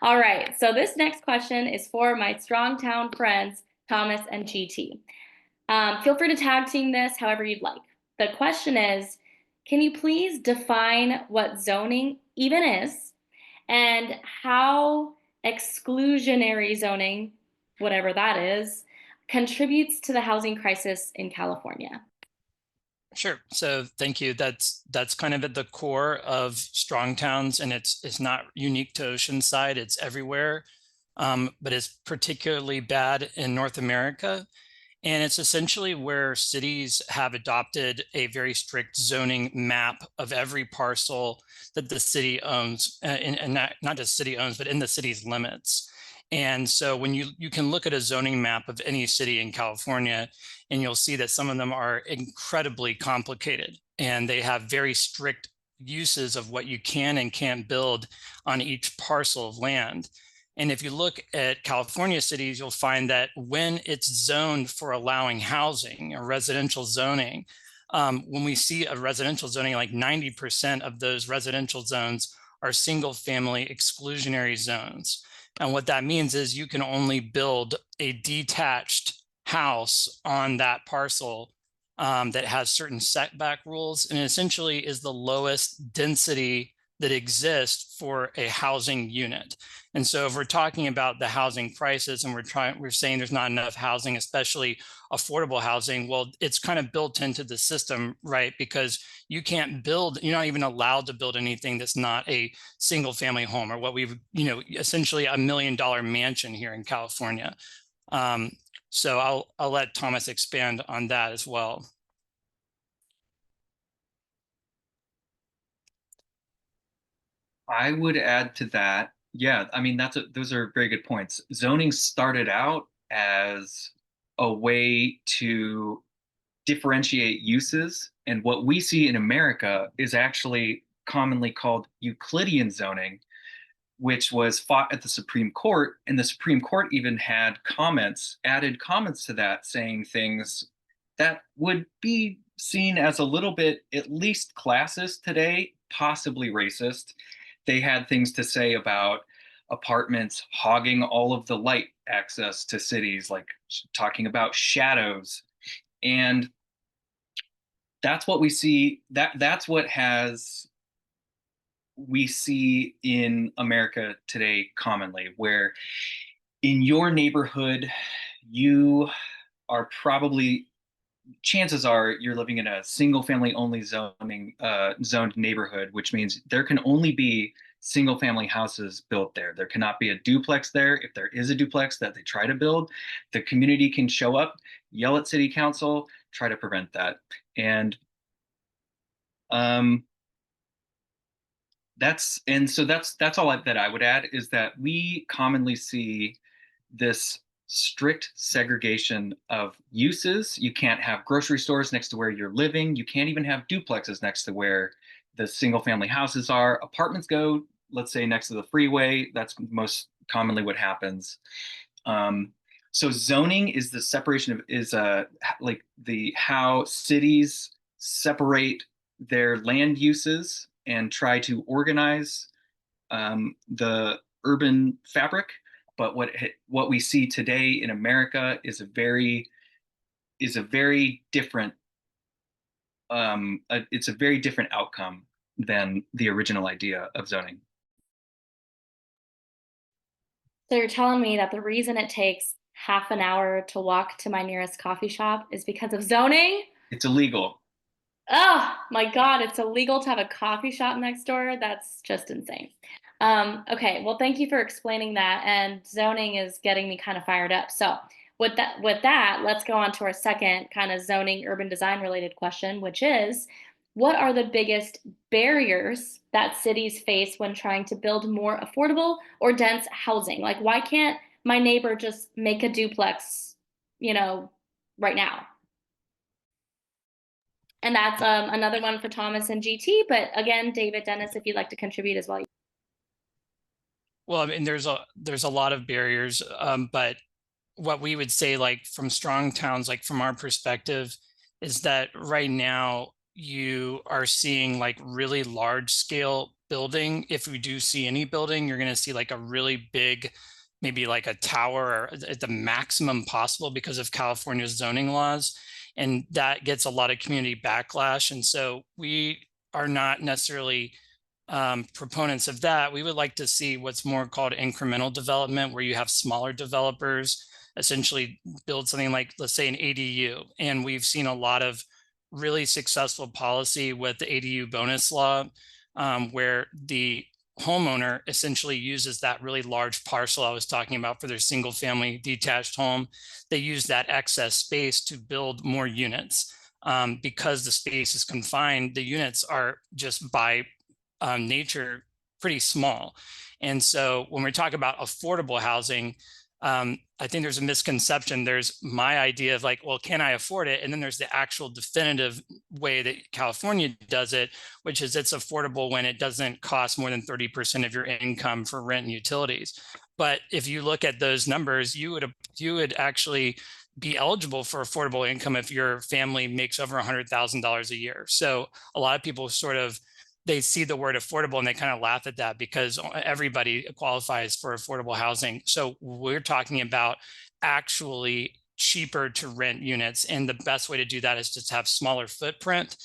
All right, so this next question is for my Strong Town friends, Thomas and GT. Feel free to tag team this however you'd like. The question is, can you please define what zoning even is and how exclusionary zoning, whatever that is, contributes to the housing crisis in California? Sure. So thank you. That's kind of at the core of Strong Towns, and it's not unique to Oceanside. It's everywhere, but it's particularly bad in North America. And it's essentially where cities have adopted a very strict zoning map of every parcel that the city owns, and not just city owns, but in the city's limits. And so when you can look at a zoning map of any city in California, and you'll see that some of them are incredibly complicated, and they have very strict uses of what you can and can't build on each parcel of land. And if you look at California cities, you'll find that when it's zoned for allowing housing or residential zoning, when we see a residential zoning, like 90% of those residential zones are single family exclusionary zones. And what that means is you can only build a detached house on that parcel that has certain setback rules, and essentially is the lowest density that exists for a housing unit. And so if we're talking about the housing crisis and we're saying there's not enough housing, especially affordable housing, well, it's kind of built into the system, right? Because you can't build, you're not even allowed to build anything that's not a single family home, or what we've, essentially $1 million mansion here in California. So I'll let Thomas expand on that as well. I would add to that. Yeah, I mean, those are very good points. Zoning started out as a way to differentiate uses. And what we see in America is actually commonly called Euclidean zoning, which was fought at the Supreme Court. And the Supreme Court even had added comments to that, saying things that would be seen as a little bit, at least classist today, possibly racist. They had things to say about apartments hogging all of the light access to cities, like talking about shadows. And that's what we see. That's what we see in America today commonly, where in your neighborhood, you are probably, chances are you're living in a single family only zoned neighborhood, which means there can only be single family houses built there. There cannot be a duplex there. If there is a duplex that they try to build, the community can show up, yell at city council, try to prevent that. And that's all that I would add, is that we commonly see this strict segregation of uses. You can't have grocery stores next to where you're living. You can't even have duplexes next to where the single family houses are. Apartments go, let's say, next to the freeway. That's most commonly what happens. So zoning is the separation of, like how cities separate their land uses and try to organize the urban fabric. But what we see today in America is a very different it's a very different outcome than the original idea of zoning. So you're telling me that the reason it takes half an hour to walk to my nearest coffee shop is because of zoning? It's illegal. Oh my God, it's illegal to have a coffee shop next door? That's just insane. Okay, well, thank you for explaining that. And zoning is getting me kind of fired up. So With that, let's go on to our second kind of zoning urban design related question, which is, what are the biggest barriers that cities face when trying to build more affordable or dense housing? Like, why can't my neighbor just make a duplex, right now? And that's another one for Thomas and GT. But again, David, Dennis, if you'd like to contribute as well. Well, I mean, there's a lot of barriers, but what we would say, like from strong towns, like from our perspective, is that right now you are seeing like really large scale building. If we do see any building, you're going to see like a really big, maybe like a tower at the maximum possible because of California's zoning laws. And that gets a lot of community backlash. And so we are not necessarily proponents of that. We would like to see what's more called incremental development, where you have smaller developers essentially build something like, let's say, an ADU. And we've seen a lot of really successful policy with the ADU bonus law, where the homeowner essentially uses that really large parcel I was talking about for their single family detached home. They use that excess space to build more units. Because the space is confined, the units are just by nature pretty small. And so when we talk about affordable housing, I think there's a misconception. There's my idea of like, well, can I afford it? And then there's the actual definitive way that California does it, which is it's affordable when it doesn't cost more than 30% of your income for rent and utilities. But if you look at those numbers, you would actually be eligible for affordable income if your family makes over $100,000 a year. So a lot of people they see the word affordable and they kind of laugh at that because everybody qualifies for affordable housing. So we're talking about actually cheaper to rent units. And the best way to do that is just have smaller footprint.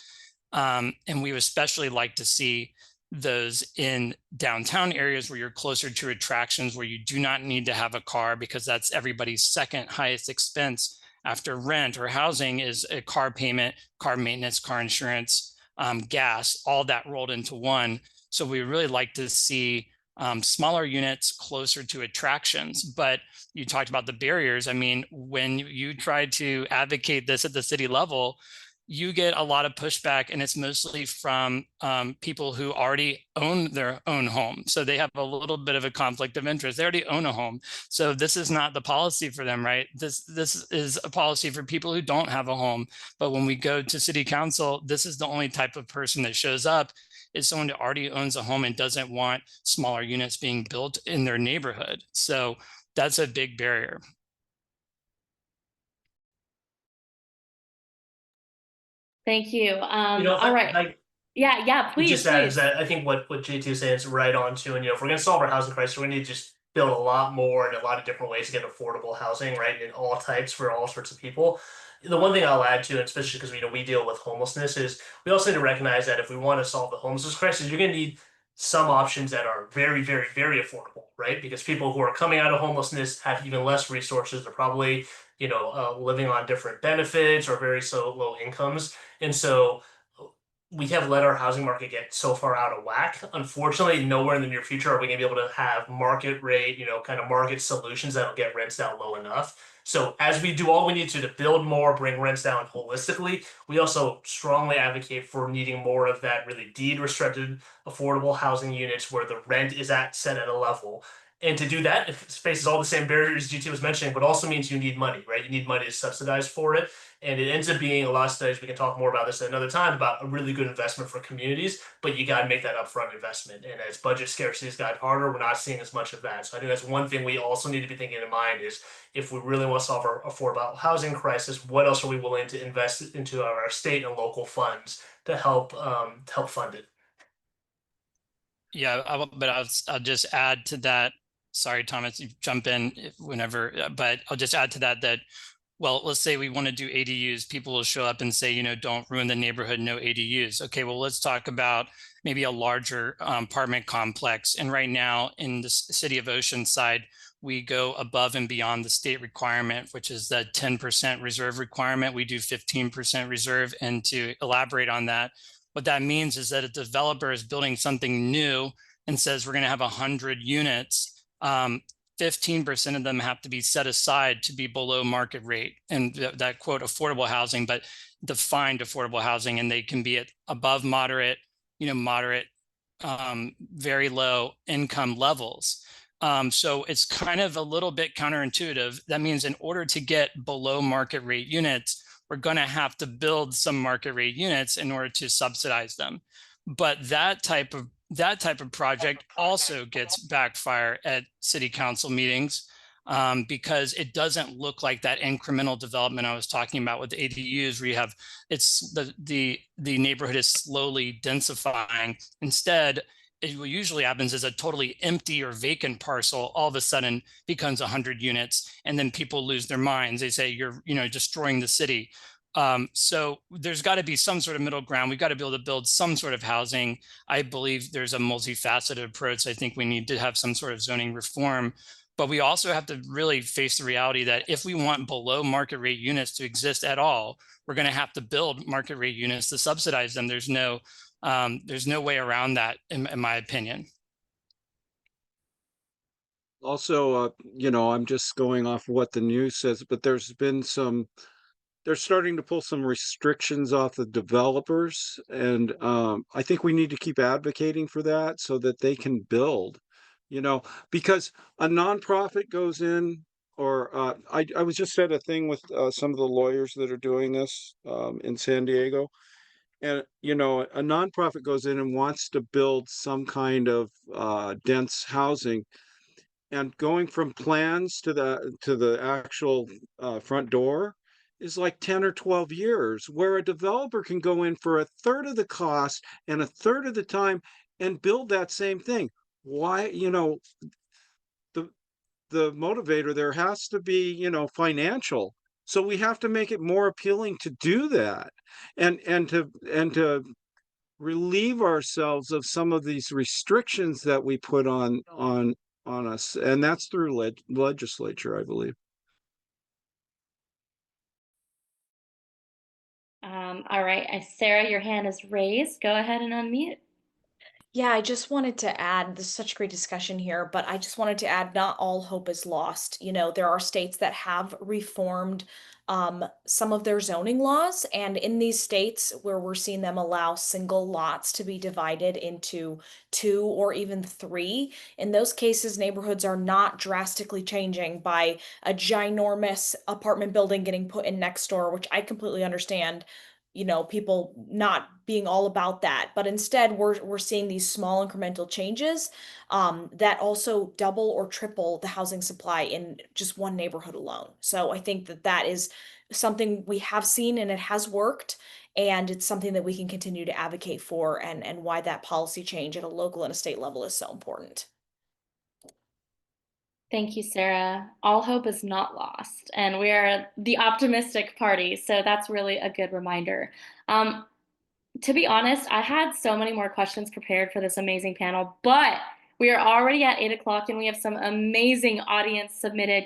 And we especially like to see those in downtown areas where you're closer to attractions, where you do not need to have a car, because that's everybody's second highest expense after rent or housing is a car payment, car maintenance, car insurance, gas, all that rolled into one. So we really like to see smaller units closer to attractions. But you talked about the barriers. I mean, when you try to advocate this at the city level, you get a lot of pushback, and it's mostly from people who already own their own home. So they have a little bit of a conflict of interest. They already own a home. So this is not the policy for them, right? This is a policy for people who don't have a home. But when we go to city council, this is the only type of person that shows up, is someone who already owns a home and doesn't want smaller units being built in their neighborhood. So that's a big barrier. Thank you. All right. Yeah, please. Just add is that I think what JT is saying is right on too. And if we're going to solve our housing crisis, we're going to just build a lot more and a lot of different ways to get affordable housing, right, in all types for all sorts of people. The one thing I'll add to, and especially because we deal with homelessness, is we also need to recognize that if we want to solve the homelessness crisis, you're going to need some options that are very, very, very affordable, right? Because people who are coming out of homelessness have even less resources. They're probably living on different benefits or very low incomes. And so we have let our housing market get so far out of whack. Unfortunately, nowhere in the near future are we going to be able to have market rate, kind of market solutions that'll get rents down low enough. So as we do all we need to build more, bring rents down holistically, we also strongly advocate for needing more of that really deed restricted affordable housing units where the rent is set at a level. And to do that, it faces all the same barriers GT was mentioning, but also means you need money, right? You need money to subsidize for it. And it ends up being a lot of studies. We can talk more about this at another time about a really good investment for communities, but you got to make that upfront investment. And as budget scarcity has gotten harder, we're not seeing as much of that. So I think that's one thing we also need to be thinking in mind is if we really want to solve our affordable housing crisis, what else are we willing to invest into our state and local funds to help fund it? Yeah, I'll just add to that. Sorry, Thomas, you jump in whenever, but I'll just add to that, well, let's say we want to do ADUs. People will show up and say, don't ruin the neighborhood, no ADUs. Okay, well, let's talk about maybe a larger apartment complex. And right now in the city of Oceanside, we go above and beyond the state requirement, which is the 10% reserve requirement. We do 15% reserve. And to elaborate on that, what that means is that a developer is building something new and says we're going to have 100 units. 15% of them have to be set aside to be below market rate, and that quote affordable housing, but defined affordable housing, and they can be at above moderate, moderate, very low income levels. So it's kind of a little bit counterintuitive. That means in order to get below market rate units, we're going to have to build some market rate units in order to subsidize them. But that type of project also gets backfire at city council meetings, because it doesn't look like that incremental development I was talking about with ADUs, where you have the neighborhood is slowly densifying. Instead, what usually happens is a totally empty or vacant parcel all of a sudden becomes 100 units, and then people lose their minds. They say you're destroying the city. So there's got to be some sort of middle ground. We've got to be able to build some sort of housing. I believe there's a multifaceted approach. I think we need to have some sort of zoning reform, but we also have to really face the reality that if we want below market rate units to exist at all, we're going to have to build market rate units to subsidize them. There's no way around that, in my opinion. Also, I'm just going off what the news says, but they're starting to pull some restrictions off the developers, and I think we need to keep advocating for that so that they can build, because a nonprofit goes in, or I was just at a thing with some of the lawyers that are doing this in San Diego, and a nonprofit goes in and wants to build some kind of dense housing, and going from plans to the actual front door is like 10 or 12 years, where a developer can go in for a third of the cost and a third of the time and build that same thing. Why? The motivator there has to be, financial. So we have to make it more appealing to do that, and to relieve ourselves of some of these restrictions that we put on us, and that's through legislature, I believe. All right, Sarah, your hand is raised. Go ahead and unmute. Yeah, I just wanted to add, this is such a great discussion here, but I just wanted to add, not all hope is lost. There are states that have reformed some of their zoning laws, and in these states where we're seeing them allow single lots to be divided into 2 or even 3, in those cases, neighborhoods are not drastically changing by a ginormous apartment building getting put in next door, which I completely understand, people not being all about that, but instead we're seeing these small incremental changes that also double or triple the housing supply in just one neighborhood alone. So I think that is something we have seen, and it has worked, and it's something that we can continue to advocate for, and why that policy change at a local and a state level is so important. Thank you, Sarah. All hope is not lost, and we are the optimistic party, so that's really a good reminder. To be honest, I had so many more questions prepared for this amazing panel, but we are already at 8 o'clock, and we have some amazing audience submitted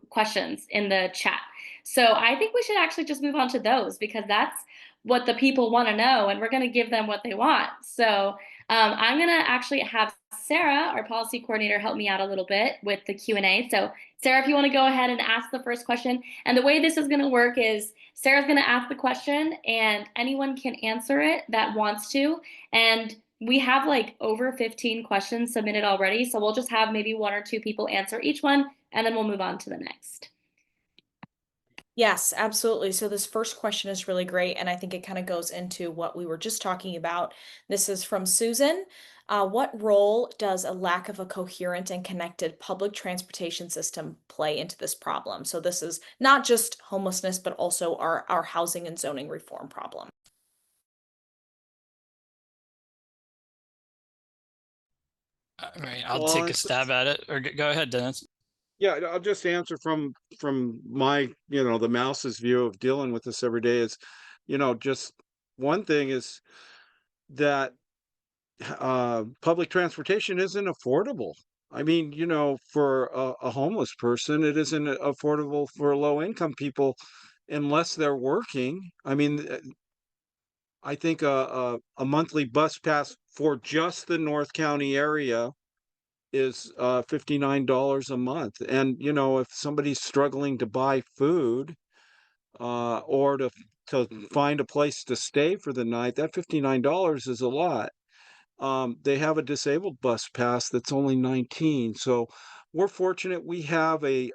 questions in the chat. So I think we should actually just move on to those, because that's what the people want to know, and we're going to give them what they want. So I'm going to actually have Sarah, our policy coordinator, help me out a little bit with the Q&A. So Sarah, if you want to go ahead and ask the first question. And the way this is going to work is Sarah's going to ask the question, and anyone can answer it that wants to. And we have like over 15 questions submitted already, so we'll just have maybe 1 or 2 people answer each one, and then we'll move on to the next. Yes, absolutely. So this first question is really great, and I think it kind of goes into what we were just talking about. This is from Susan. What role does a lack of a coherent and connected public transportation system play into this problem? So this is not just homelessness, but also our housing and zoning reform problem. All right, I'll take a stab at it, or go ahead, Dennis. Yeah, I'll just answer from my, the mouse's view of dealing with this every day is, just one thing is that public transportation isn't affordable. I mean, for a homeless person, it isn't affordable for low income people unless they're working. I mean, I think a monthly bus pass for just the North County area is $59 a month. And, you know, if somebody's struggling to buy food or to find a place to stay for the night, that $59 is a lot. They have a disabled bus pass that's only 19. So we're fortunate we have a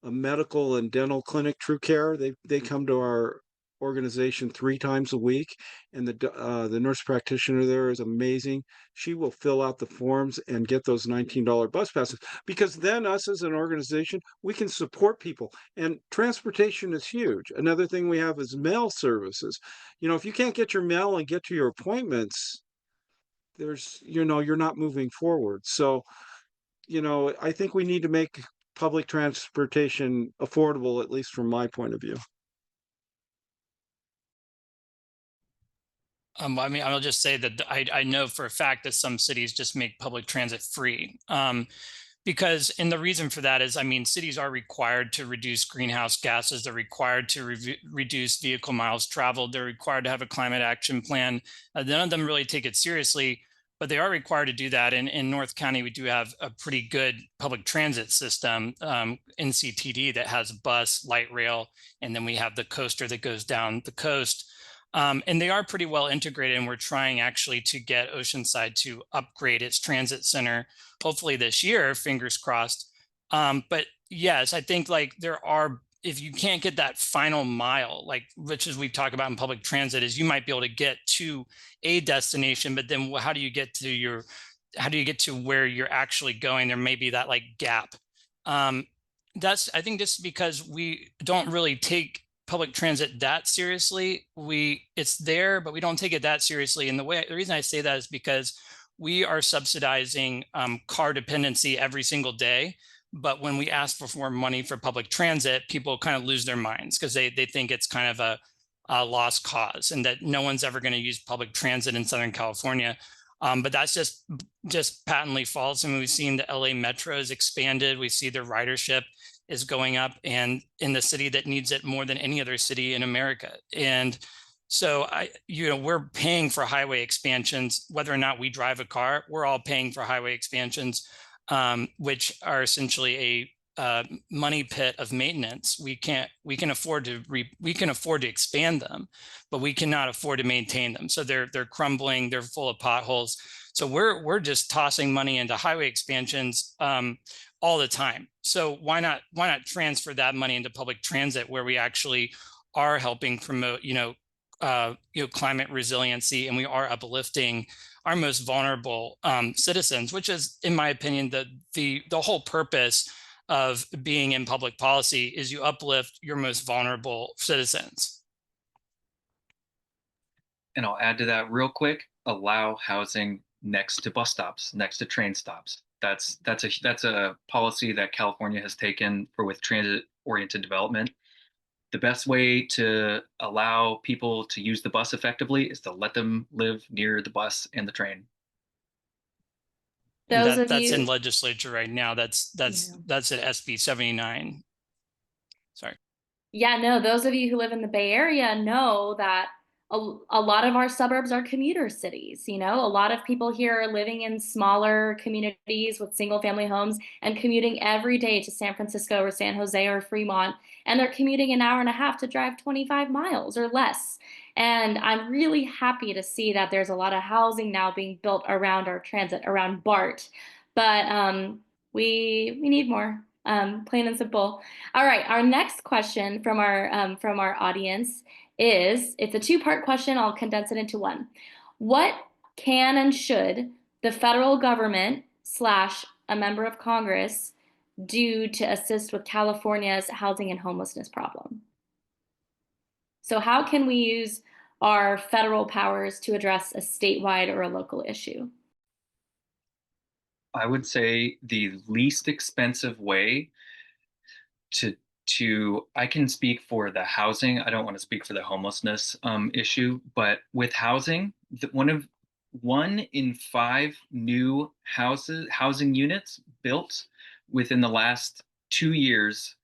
medical and dental clinic, True Care. They come to our organization 3 times a week, and the nurse practitioner there is amazing. She will fill out the forms and get those $19 bus passes, because then us as an organization, we can support people. And transportation is huge. Another thing we have is mail services. You know, if you can't get your mail and get to your appointments, you're not moving forward. So, you know, I think we need to make public transportation affordable, at least from my point of view. I mean, I'll just say that I know for a fact that some cities just make public transit free. Because, and the reason for that is, I mean, cities are required to reduce greenhouse gases. They're required to reduce vehicle miles traveled. They're required to have a climate action plan. None of them really take it seriously, but they are required to do that. And in North County, we do have a pretty good public transit system, NCTD, that has bus, light rail, and then we have the coaster that goes down the coast. And they are pretty well integrated, and we're trying actually to get Oceanside to upgrade its transit center, hopefully this year, fingers crossed. But yes, I think like there are, if you can't get that final mile, like which is we've talked about in public transit, is you might be able to get to a destination, but then how do you get to where you're actually going? There may be that like gap. That's, I think, just because we don't really take public transit that seriously. It's there, but we don't take it that seriously. And the reason I say that is because we are subsidizing car dependency every single day. But when we ask for more money for public transit, people kind of lose their minds because they think it's kind of a lost cause and that no one's ever going to use public transit in Southern California. But that's just patently false. I mean, we've seen the LA Metro has expanded. We see their ridership is going up, and in the city that needs it more than any other city in America. And so we're paying for highway expansions, whether or not we drive a car, we're all paying for highway expansions, which are essentially a money pit of maintenance. We can afford to expand them, but we cannot afford to maintain them. So they're crumbling, they're full of potholes. So we're just tossing money into highway expansions all the time. So why not transfer that money into public transit, where we actually are helping promote climate resiliency, and we are uplifting our most vulnerable citizens, which is, in my opinion, the whole purpose of being in public policy is you uplift your most vulnerable citizens. And I'll add to that real quick: allow housing next to bus stops, next to train stops. That's a policy that California has taken with transit-oriented development. The best way to allow people to use the bus effectively is to let them live near the bus and the train. That's in legislature right now. That's at SB 79. Sorry. Yeah, no, those of you who live in the Bay Area know that a lot of our suburbs are commuter cities. You know, a lot of people here are living in smaller communities with single family homes and commuting every day to San Francisco or San Jose or Fremont. And they're commuting an hour and a half to drive 25 miles or less. And I'm really happy to see that there's a lot of housing now being built around our transit, around BART. But we need more, plain and simple. All right, our next question from our audience is, it's a two-part question. I'll condense it into one. What can and should the federal government / a member of Congress do to assist with California's housing and homelessness problem? So how can we use our federal powers to address a statewide or a local issue? I would say the least expensive way I can speak for the housing. I don't want to speak for the homelessness issue, but with housing, one in 5 new housing units built within the last 2 years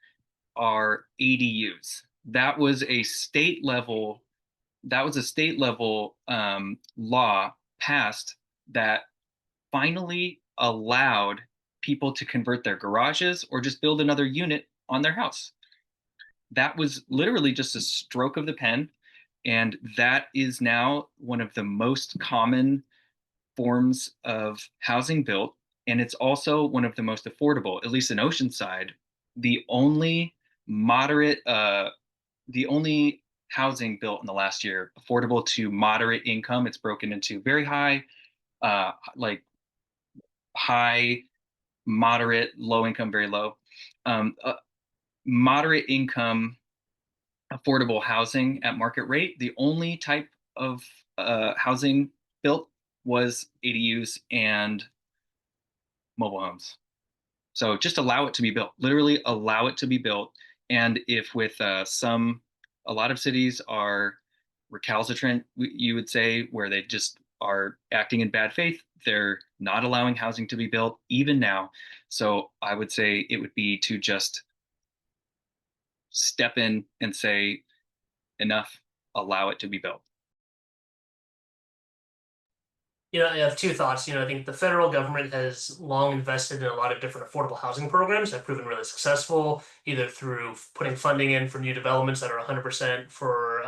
are ADUs. That was a state level law passed that finally allowed people to convert their garages or just build another unit on their house. That was literally just a stroke of the pen. And that is now one of the most common forms of housing built. And it's also one of the most affordable, at least in Oceanside. The only moderate, the only housing built in the last year, affordable to moderate income. It's broken into very high, like high, moderate, low income, very low. Moderate income, affordable housing at market rate. The only type of housing built was ADUs and mobile homes. So just allow it to be built, literally allow it to be built. And if with a lot of cities are recalcitrant, you would say, where they just are acting in bad faith, they're not allowing housing to be built even now. So I would say it would be to just step in and say, enough, allow it to be built. I have two thoughts. I think the federal government has long invested in a lot of different affordable housing programs that have proven really successful, either through putting funding in for new developments that are 100% for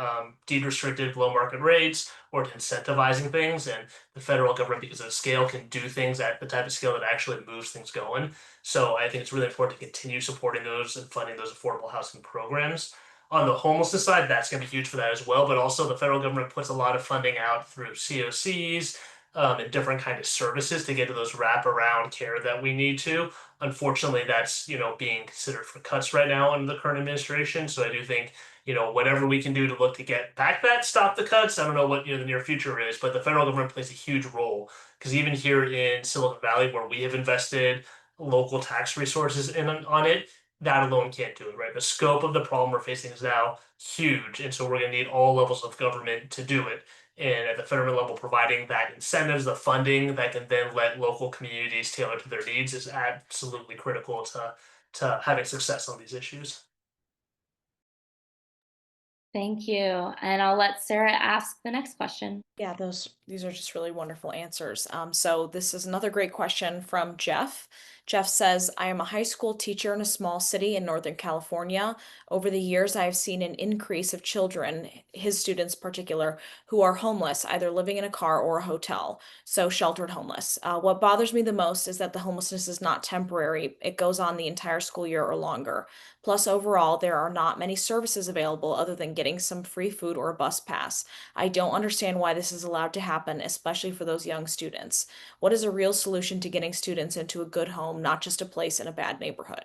deed restricted, low market rates, or to incentivizing things. And the federal government, because of the scale, can do things at the type of scale that actually moves things going. So I think it's really important to continue supporting those and funding those affordable housing programs. On the homelessness side, that's going to be huge for that as well. But also, the federal government puts a lot of funding out through COCs and different kind of services to get to those wraparound care that we need to. Unfortunately, that's being considered for cuts right now under the current administration. So I do think whatever we can do to look to get back that, stop the cuts. I don't know what the near future is, but the federal government plays a huge role, because even here in Silicon Valley, where we have invested local tax resources on it, that alone can't do it, right? The scope of the problem we're facing is now huge, and so we're going to need all levels of government to do it. And at the federal level, providing that incentives, the funding that can then let local communities tailor to their needs is absolutely critical to having success on these issues. Thank you. And I'll let Sarah ask the next question. Yeah, these are just really wonderful answers. So this is another great question from Jeff. Jeff says, I am a high school teacher in a small city in Northern California. Over the years, I have seen an increase of children, his students in particular, who are homeless, either living in a car or a hotel, so sheltered homeless. What bothers me the most is that the homelessness is not temporary. It goes on the entire school year or longer. Plus, overall, there are not many services available other than getting some free food or a bus pass. I don't understand why this is allowed to happen, especially for those young students. What is a real solution to getting students into a good home, not just a place in a bad neighborhood?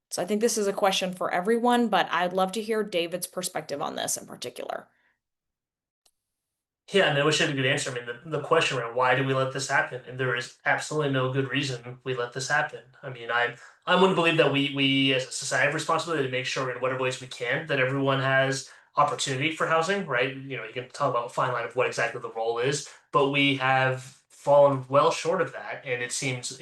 So I think this is a question for everyone, but I'd love to hear David's perspective on this in particular. Yeah, and I wish I had a good answer. I mean, the question around why do we let this happen? And there is absolutely no good reason we let this happen. I mean, I wouldn't believe that we as a society have responsibility to make sure in whatever ways we can that everyone has opportunity for housing, right? You can talk about a fine line of what exactly the role is, but we have fallen well short of that, and it seems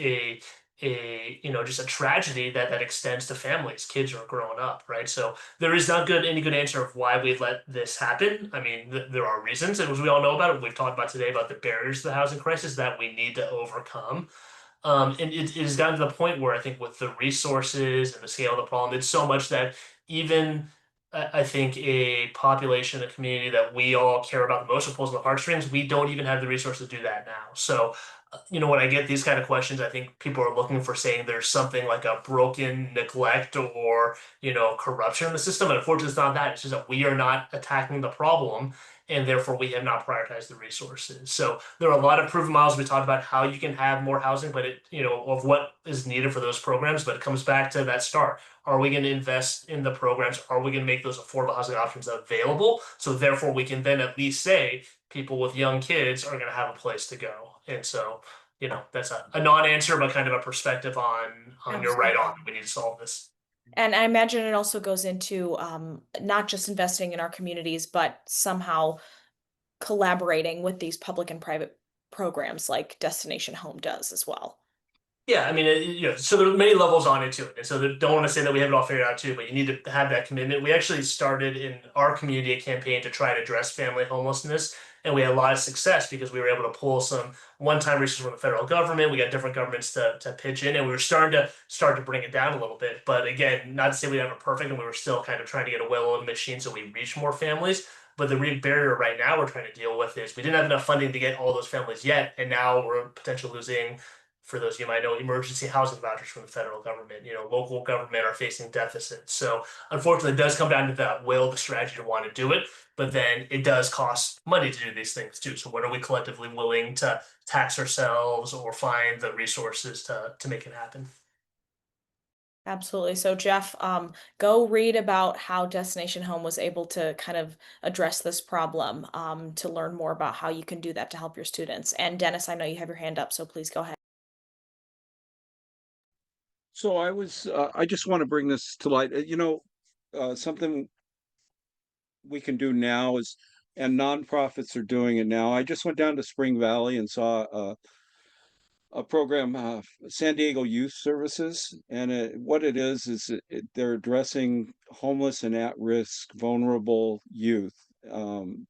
just a tragedy that extends to families. Kids are growing up, right? So there is not any good answer of why we let this happen. I mean, there are reasons, and as we all know about it, we've talked about today about the barriers to the housing crisis that we need to overcome. And it has gotten to the point where I think with the resources and the scale of the problem, it's so much that even I think a population, a community that we all care about the most, and pulls on the heartstrings, we don't even have the resources to do that now. So when I get these kind of questions, I think people are looking for saying there's something like a broken neglect or, corruption in the system. And unfortunately, it's not that. It's just that we are not attacking the problem, and therefore we have not prioritized the resources. So there are a lot of proven models. We talked about how you can have more housing, but of what is needed for those programs. But it comes back to that start. Are we going to invest in the programs? Are we going to make those affordable housing options available? So therefore we can then at least say people with young kids are going to have a place to go. And so, that's a non-answer, but kind of a perspective on you're right on. We need to solve this. And I imagine it also goes into not just investing in our communities, but somehow collaborating with these public and private programs like Destination Home does as well. Yeah, I mean, so there are many levels on it too. And so don't want to say that we have it all figured out too, but you need to have that commitment. We actually started in our community a campaign to try to address family homelessness And we had a lot of success because we were able to pull some one-time resources from the federal government. We got different governments to pitch in, and we were starting to bring it down a little bit. But again, not to say we have it perfect, and we were still kind of trying to get a well-oiled machine so we reach more families. But the real barrier right now we're trying to deal with is we didn't have enough funding to get all those families yet, and now we're potentially losing, for those you might know, emergency housing vouchers from the federal government. Local government are facing deficits. So unfortunately, it does come down to that will, the strategy to want to do it. But then it does cost money to do these things too. So what are we collectively willing to tax ourselves or find the resources to make it happen? Absolutely. So Jeff, go read about how Destination Home was able to kind of address this problem, to learn more about how you can do that to help your students. And Dennis, I know you have your hand up, so please go ahead. So I just want to bring this to light. Something we can do now is, and nonprofits are doing it now. I just went down to Spring Valley and saw a program, San Diego Youth Services, and what it is they're addressing homeless and at-risk, vulnerable youth. And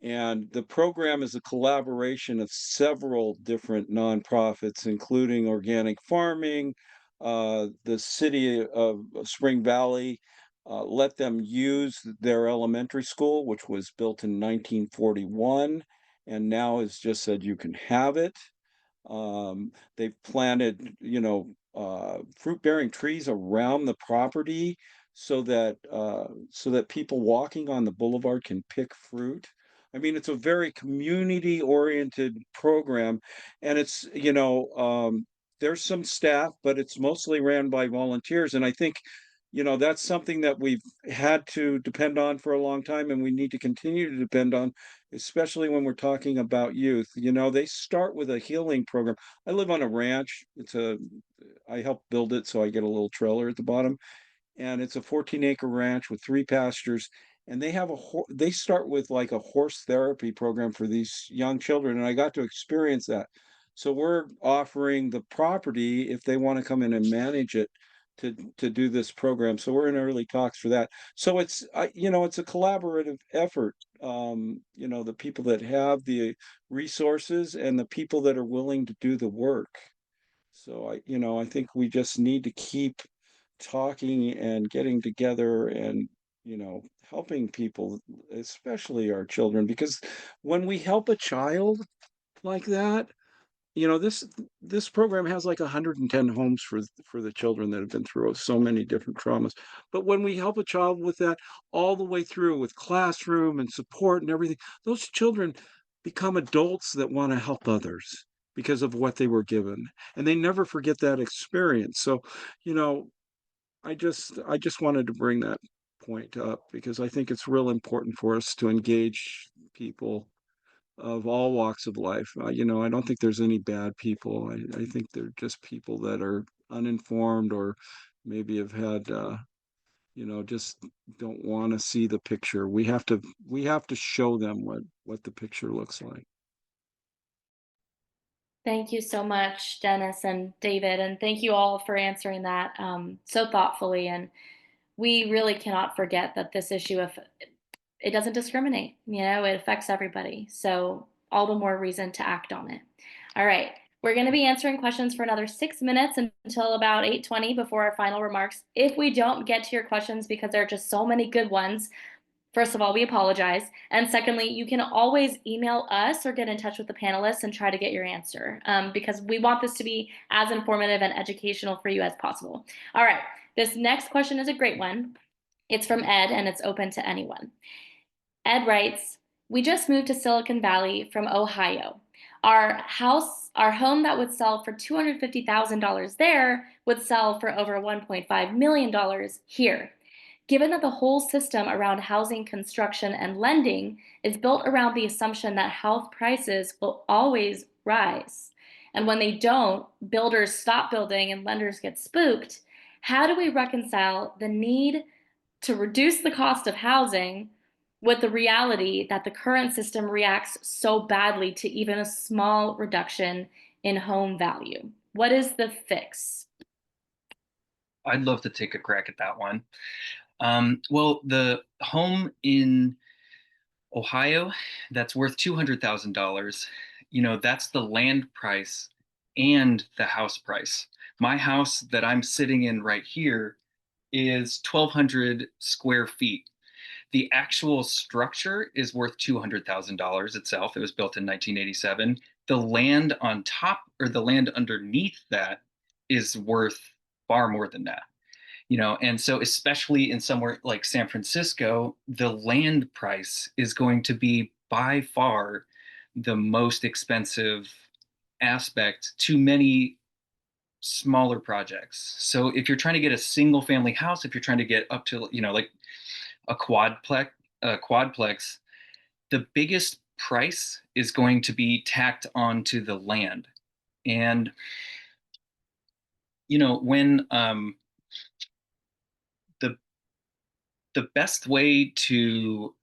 the program is a collaboration of several different nonprofits, including organic farming. The city of Spring Valley let them use their elementary school, which was built in 1941, and now has just said you can have it. They've planted, fruit-bearing trees around the property so that people walking on the boulevard can pick fruit. I mean, it's a very community-oriented program, and there's some staff, but it's mostly ran by volunteers. And I think, that's something that we've had to depend on for a long time, and we need to continue to depend on, especially when we're talking about youth. They start with a healing program. I live on a ranch. I helped build it, so I get a little trailer at the bottom, and it's a 14-acre ranch with 3 pastures, and they start with like a horse therapy program for these young children, and I got to experience that. So we're offering the property if they want to come in and manage it to do this program. So we're in early talks for that. So it's a collaborative effort. The people that have the resources and the people that are willing to do the work. So I think we just need to keep talking and getting together and, helping people, especially our children, because when we help a child like that, this program has like 110 homes for the children that have been through so many different traumas. But when we help a child with that all the way through with classroom and support and everything, those children become adults that want to help others because of what they were given, and they never forget that experience. So, you know, I just wanted to bring that point up because I think it's real important for us to engage people of all walks of life. I don't think there's any bad people. I think they're just people that are uninformed or maybe have had, just don't want to see the picture. We have to show them what the picture looks like. Thank you so much, Dennis and David, and thank you all for answering that so thoughtfully. And we really cannot forget that this issue, if it doesn't discriminate, it affects everybody. So all the more reason to act on it. All right, we're going to be answering questions for another 6 minutes until about 8:20 before our final remarks. If we don't get to your questions because there are just so many good ones, first of all, we apologize. And secondly, you can always email us or get in touch with the panelists and try to get your answer because we want this to be as informative and educational for you as possible. All right, this next question is a great one. It's from Ed and it's open to anyone. Ed writes, we just moved to Silicon Valley from Ohio. Our home that would sell for $250,000 there would sell for over $1.5 million here. Given that the whole system around housing construction and lending is built around the assumption that house prices will always rise, and when they don't, builders stop building and lenders get spooked, how do we reconcile the need to reduce the cost of housing with the reality that the current system reacts so badly to even a small reduction in home value? What is the fix? I'd love to take a crack at that one. Well, the home in Ohio, that's worth $200,000. You know, that's the land price and the house price. My house that I'm sitting in right here is 1,200 square feet. The actual structure is worth $200,000 itself. It was built in 1987. The land on top, or the land underneath that, is worth far more than that. You know, and so especially in somewhere like San Francisco, the land price is going to be by far the most expensive aspect to many smaller projects. So if you're trying to get a single family house, if you're trying to get up to, you know, like a quadplex, the biggest price is going to be tacked onto the land. And you know, when the the best way to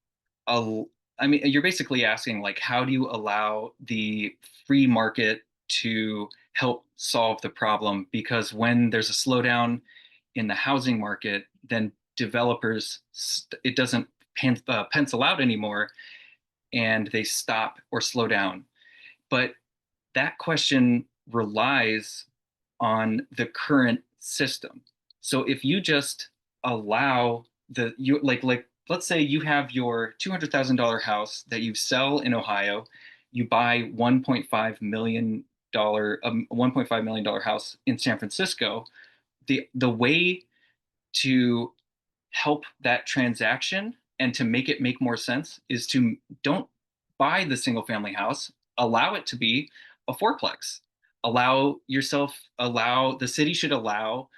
I mean, you're basically asking, like, how do you allow the free market to help solve the problem? Because when there's a slowdown in the housing market, then developers, it doesn't pencil out anymore, and they stop or slow down. But that question relies on the current system. So if you just allow you like let's say you have your $200,000 house that you sell in Ohio, you buy $1.5 million house in San Francisco. The way to help that transaction and to make it make more sense is to don't buy the single family house, allow it to be a fourplex. Allow the city should allow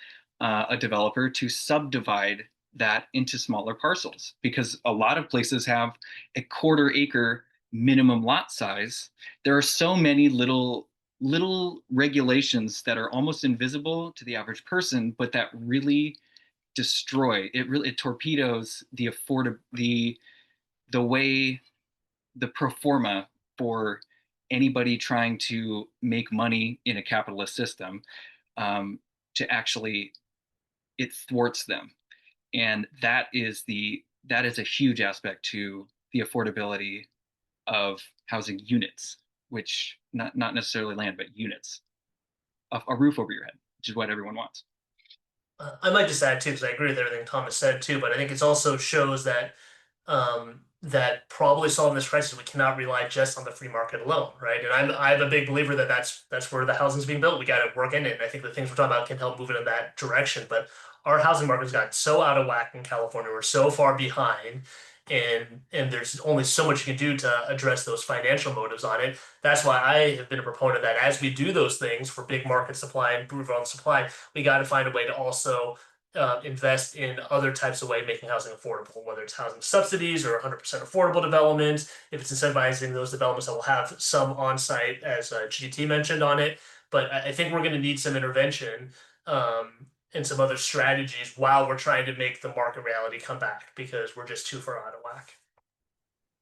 a developer to subdivide that into smaller parcels, because a lot of places have a quarter acre minimum lot size. There are so many little regulations that are almost invisible to the average person, but that really it torpedoes the way, the pro forma for anybody trying to make money in a capitalist system. To actually, it thwarts them, and that is a huge aspect to the affordability of housing units, which not necessarily land, but units, a roof over your head, which is what everyone wants. I might just add too, because I agree with everything Thomas said too, but I think it also shows that that probably solving this crisis, we cannot rely just on the free market alone, right? And I'm a big believer that that's where the housing's being built. We got to work in it. And I think the things we're talking about can help move it in that direction. But our housing market's gotten so out of whack in California. We're so far behind. And there's only so much you can do to address those financial motives on it. That's why I have been a proponent that as we do those things for big market supply and improve on supply, we got to find a way to also invest in other types of way making housing affordable, whether it's housing subsidies or 100% affordable development. If it's incentivizing those developments that will have some on-site, as GT mentioned on it. But I think we're going to need some intervention and some other strategies while we're trying to make the market reality come back, because we're just too far out of whack.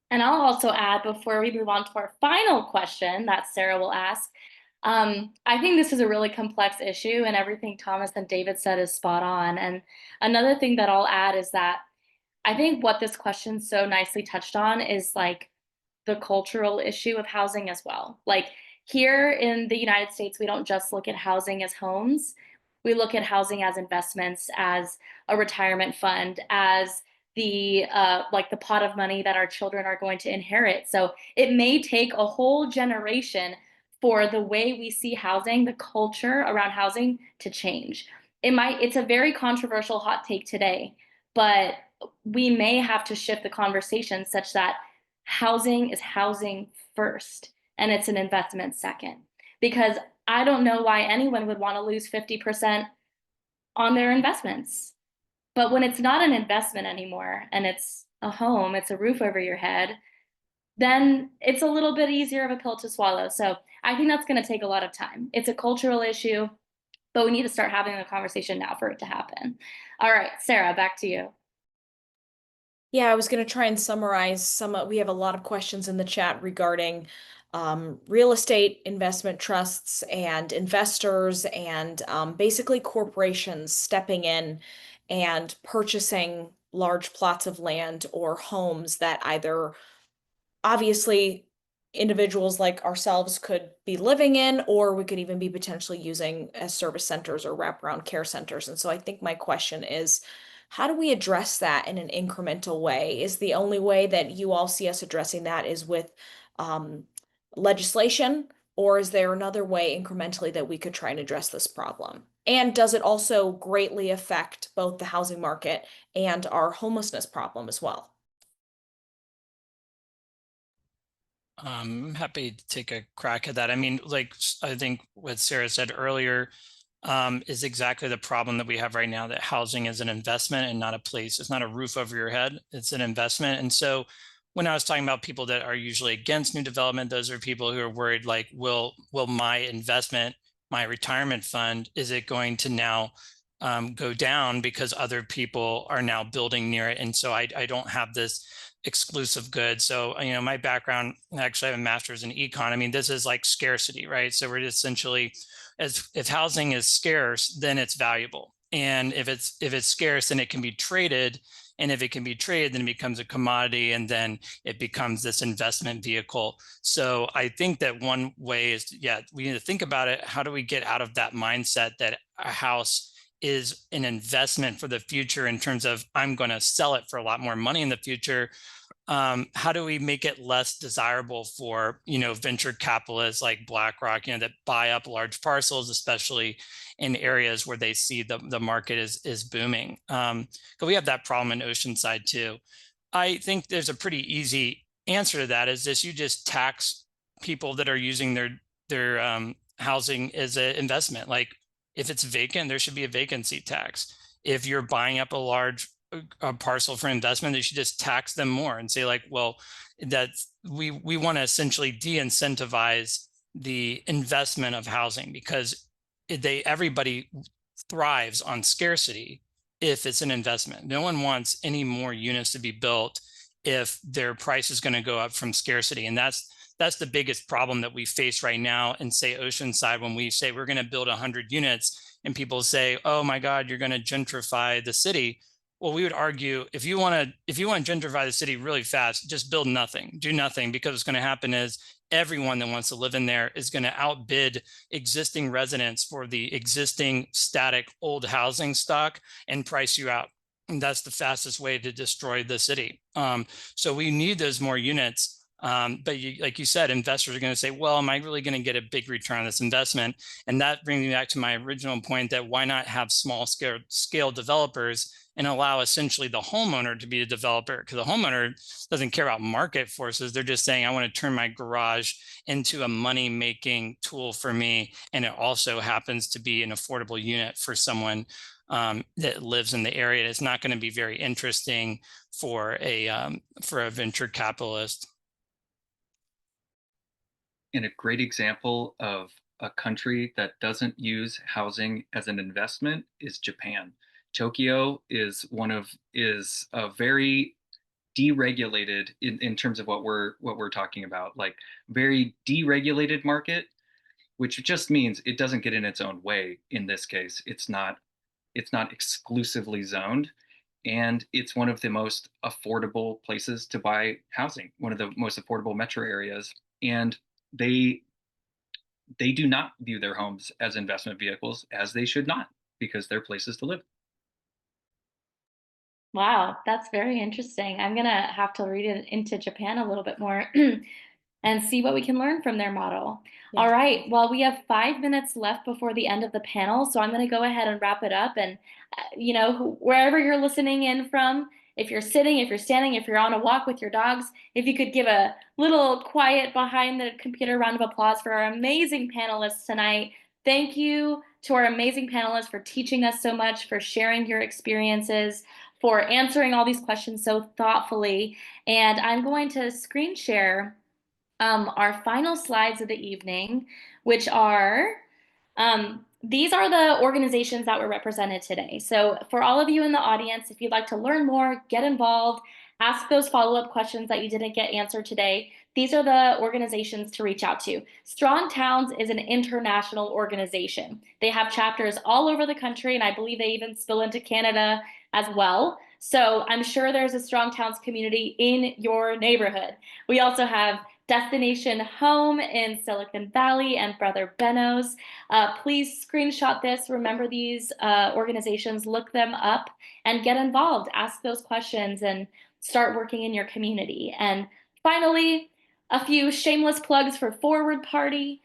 And I'll also add, before we move on to our final question that Sarah will ask, I think this is a really complex issue, and everything Thomas and David said is spot on. And another thing that I'll add is that I think what this question so nicely touched on is like the cultural issue of housing as well. Like here in the United States, we don't just look at housing as homes. We look at housing as investments, as a retirement fund, as the like the pot of money that our children are going to inherit. So it may take a whole generation for the way we see housing, the culture around housing, to change. It's a very controversial hot take today, but we may have to shift the conversation such that housing is housing first and it's an investment second. Because I don't know why anyone would want to lose 50% on their investments. But when it's not an investment anymore and it's a home, it's a roof over your head, then it's a little bit easier of a pill to swallow. So I think that's going to take a lot of time. It's a cultural issue, but we need to start having the conversation now for it to happen. All right, Sarah, back to you. Yeah, I was going to try and summarize we have a lot of questions in the chat regarding real estate investment trusts and investors and basically corporations stepping in and purchasing large plots of land or homes that either obviously individuals like ourselves could be living in, or we could even be potentially using as service centers or wraparound care centers. And so I think my question is, how do we address that in an incremental way? Is the only way that you all see us addressing that is with legislation, or is there another way incrementally that we could try and address this problem? And does it also greatly affect both the housing market and our homelessness problem as well? I'm happy to take a crack at that. I mean, like, I think what Sarah said earlier is exactly the problem that we have right now, that housing is an investment and not a place. It's not a roof over your head. It's an investment. And so when I was talking about people that are usually against new development, those are people who are worried, like, will my investment, my retirement fund, is it going to now go down because other people are now building near it? And so I don't have this exclusive good. So, you know, my background, actually I have a master's in econ. I mean, this is like scarcity, right? So we're essentially, as if housing is scarce, then it's valuable. And if it's scarce, then it can be traded. And if it can be traded, then it becomes a commodity, and then it becomes this investment vehicle. So I think that one way is, yeah, we need to think about it. How do we get out of that mindset that a house is an investment for the future, in terms of I'm going to sell it for a lot more money in the future? How do we make it less desirable for, you know, venture capitalists like BlackRock, you know, that buy up large parcels, especially in areas where they see the market is booming? But we have that problem in Oceanside too. I think there's a pretty easy answer to that, is this: you just tax people that are using their housing as an investment. Like, if it's vacant, there should be a vacancy tax. If you're buying up a large parcel for investment, they should just tax them more and say, like, well, that's we want to essentially de-incentivize the investment of housing, because everybody thrives on scarcity if it's an investment. No one wants any more units to be built if their price is going to go up from scarcity. And that's the biggest problem that we face right now in, say, Oceanside. When we say we're going to build 100 units and people say, oh my God, you're going to gentrify the city. Well, we would argue, if you want to gentrify the city really fast, just build nothing, do nothing, because what's going to happen is everyone that wants to live in there is going to outbid existing residents for the existing static old housing stock and price you out. And that's the fastest way to destroy the city. So we need those more units. But like you said, investors are going to say, well, am I really going to get a big return on this investment? And that brings me back to my original point, that why not have small scale developers and allow essentially the homeowner to be a developer? Because the homeowner doesn't care about market forces. They're just saying, I want to turn my garage into a money-making tool for me. And it also happens to be an affordable unit for someone that lives in the area. It's not going to be very interesting for a venture capitalist. And a great example of a country that doesn't use housing as an investment is Japan. Tokyo is a very deregulated, in terms of what we're talking about, like very deregulated market, which just means it doesn't get in its own way. In this case, it's not exclusively zoned, and it's one of the most affordable places to buy housing, one of the most affordable metro areas. And they do not view their homes as investment vehicles, as they should not, because they're places to live. Wow, that's very interesting. I'm gonna have to read it into Japan a little bit more and see what we can learn from their model. Yeah. All right, well, we have 5 minutes left before the end of the panel, so I'm gonna go ahead and wrap it up. And, you know, wherever you're listening in from, if you're sitting, if you're standing, if you're on a walk with your dogs, if you could give a little quiet behind the computer round of applause for our amazing panelists tonight. Thank you to our amazing panelists for teaching us so much, for sharing your experiences, for answering all these questions so thoughtfully. And I'm going to screen share our final slides of the evening, which are, these are the organizations that were represented today. So for all of you in the audience, if you'd like to learn more, get involved, ask those follow-up questions that you didn't get answered today, these are the organizations to reach out to. Strong Towns is an international organization. They have chapters all over the country, and I believe they even spill into Canada as well. So I'm sure there's a Strong Towns community in your neighborhood. We also have Destination Home in Silicon Valley and Brother Benno's. Please screenshot this. Remember these organizations, look them up and get involved. Ask those questions and start working in your community. And finally, a few shameless plugs for Forward Party.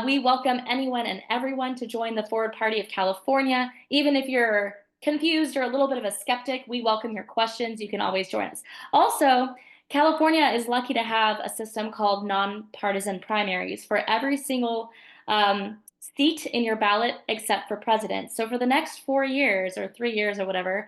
We welcome anyone and everyone to join the Forward Party of California. Even if you're confused or a little bit of a skeptic, we welcome your questions. You can always join us. Also, California is lucky to have a system called nonpartisan primaries for every single seat in your ballot except for president. So for the next 4 years or 3 years or whatever,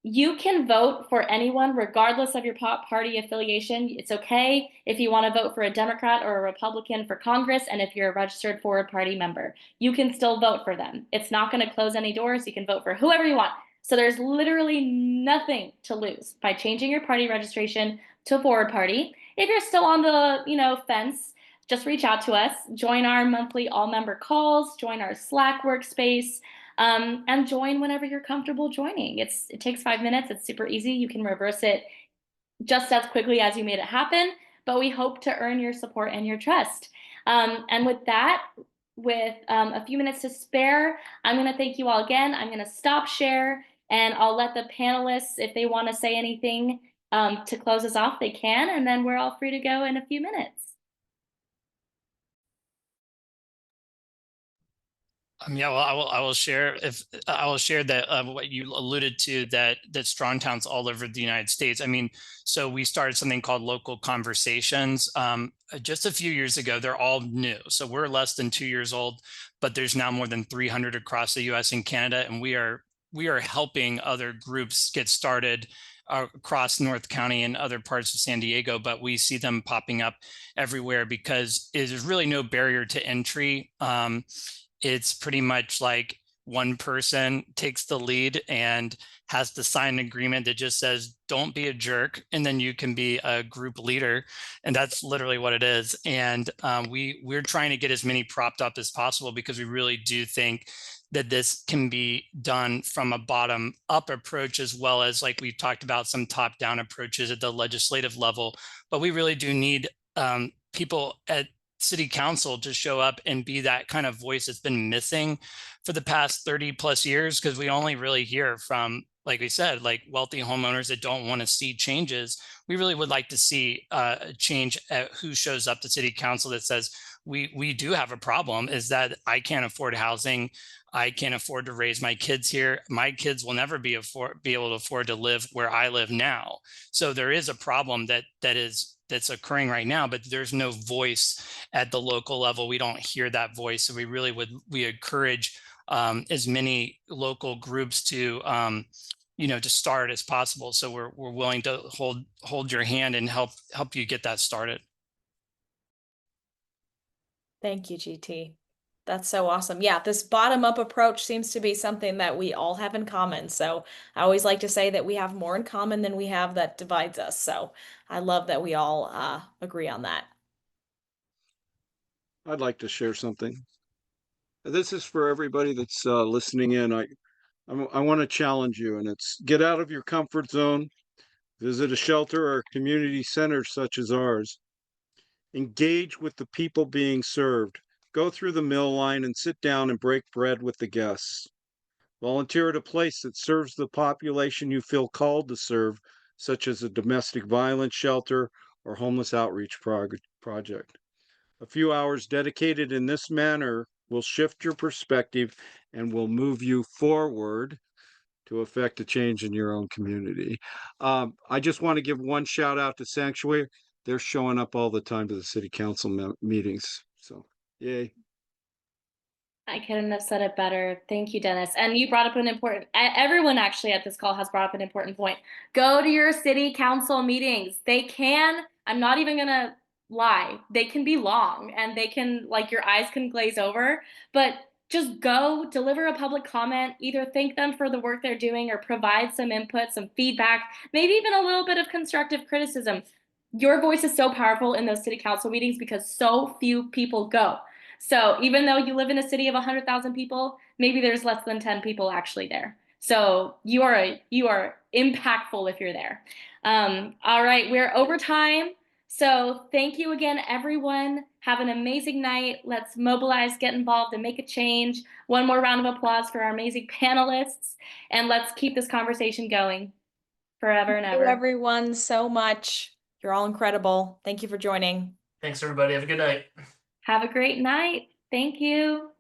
you can vote for anyone regardless of your party affiliation. It's okay if you want to vote for a Democrat or a Republican for Congress, and if you're a registered Forward Party member, you can still vote for them. It's not going to close any doors. You can vote for whoever you want. So there's literally nothing to lose by changing your party registration to Forward Party. If you're still on the fence, just reach out to us. Join our monthly all-member calls. Join our Slack workspace. And join whenever you're comfortable joining. It takes 5 minutes. It's super easy. You can reverse it just as quickly as you made it happen, but we hope to earn your support and your trust. And with that, with a few minutes to spare, I'm going to thank you all again. I'm going to stop share, and I'll let the panelists, if they want to say anything to close us off, they can, and then we're all free to go in a few minutes. Yeah, well, I will share that what you alluded to, that strong towns all over the United States. I mean, so we started something called local conversations just a few years ago. They're all new, so we're less than 2 years old, but there's now more than 300 across the U.S. and Canada, and we are helping other groups get started across North County and other parts of San Diego, but we see them popping up everywhere because there's really no barrier to entry. It's pretty much like one person takes the lead and has to sign an agreement that just says, don't be a jerk. And then you can be a group leader. And that's literally what it is. And we're trying to get as many propped up as possible because we really do think that this can be done from a bottom up approach, as well as, like we've talked about, some top down approaches at the legislative level. But we really do need people at city council to show up and be that kind of voice that's been missing for the past 30 plus years, because we only really hear from, like we said, like wealthy homeowners that don't want to see changes. We really would like to see a change at who shows up to city council that says, we do have a problem, is that I can't afford housing. I can't afford to raise my kids here. My kids will never be able to afford to live where I live now. So there is a problem that's occurring right now, but there's no voice at the local level. We don't hear that voice. So we encourage as many local groups to to start as possible. So we're willing to hold your hand and help you get that started. Thank you, GT. That's so awesome. Yeah, this bottom-up approach seems to be something that we all have in common. So I always like to say that we have more in common than we have that divides us. So I love that we all agree on that. I'd like to share something. This is for everybody that's listening in. I want to challenge you, and it's get out of your comfort zone, visit a shelter or a community center such as ours. Engage with the people being served. Go through the mill line and sit down and break bread with the guests. Volunteer at a place that serves the population you feel called to serve, such as a domestic violence shelter or homeless outreach project. A few hours dedicated in this manner will shift your perspective and will move you forward to affect a change in your own community. I just want to give one shout out to Sanctuary. They're showing up all the time to the city council meetings. So, yay. I couldn't have said it better. Thank you, Dennis. And you brought up an important, everyone actually at this call has brought up an important point. Go to your city council meetings. They can, I'm not even going to lie, they can be long and they can, like, your eyes can glaze over, but just go deliver a public comment, either thank them for the work they're doing or provide some input, some feedback, maybe even a little bit of constructive criticism. Your voice is so powerful in those city council meetings because so few people go. So even though you live in a city of 100,000 people, maybe there's less than 10 people actually there. So you are impactful if you're there. All right, we're over time. So thank you again, everyone. Have an amazing night. Let's mobilize, get involved, and make a change. One more round of applause for our amazing panelists, and let's keep this conversation going forever and Thank you, ever. everyone, so much. You're all incredible. Thank you for joining. Thanks, everybody. Have a good night. Have a great night. Thank you.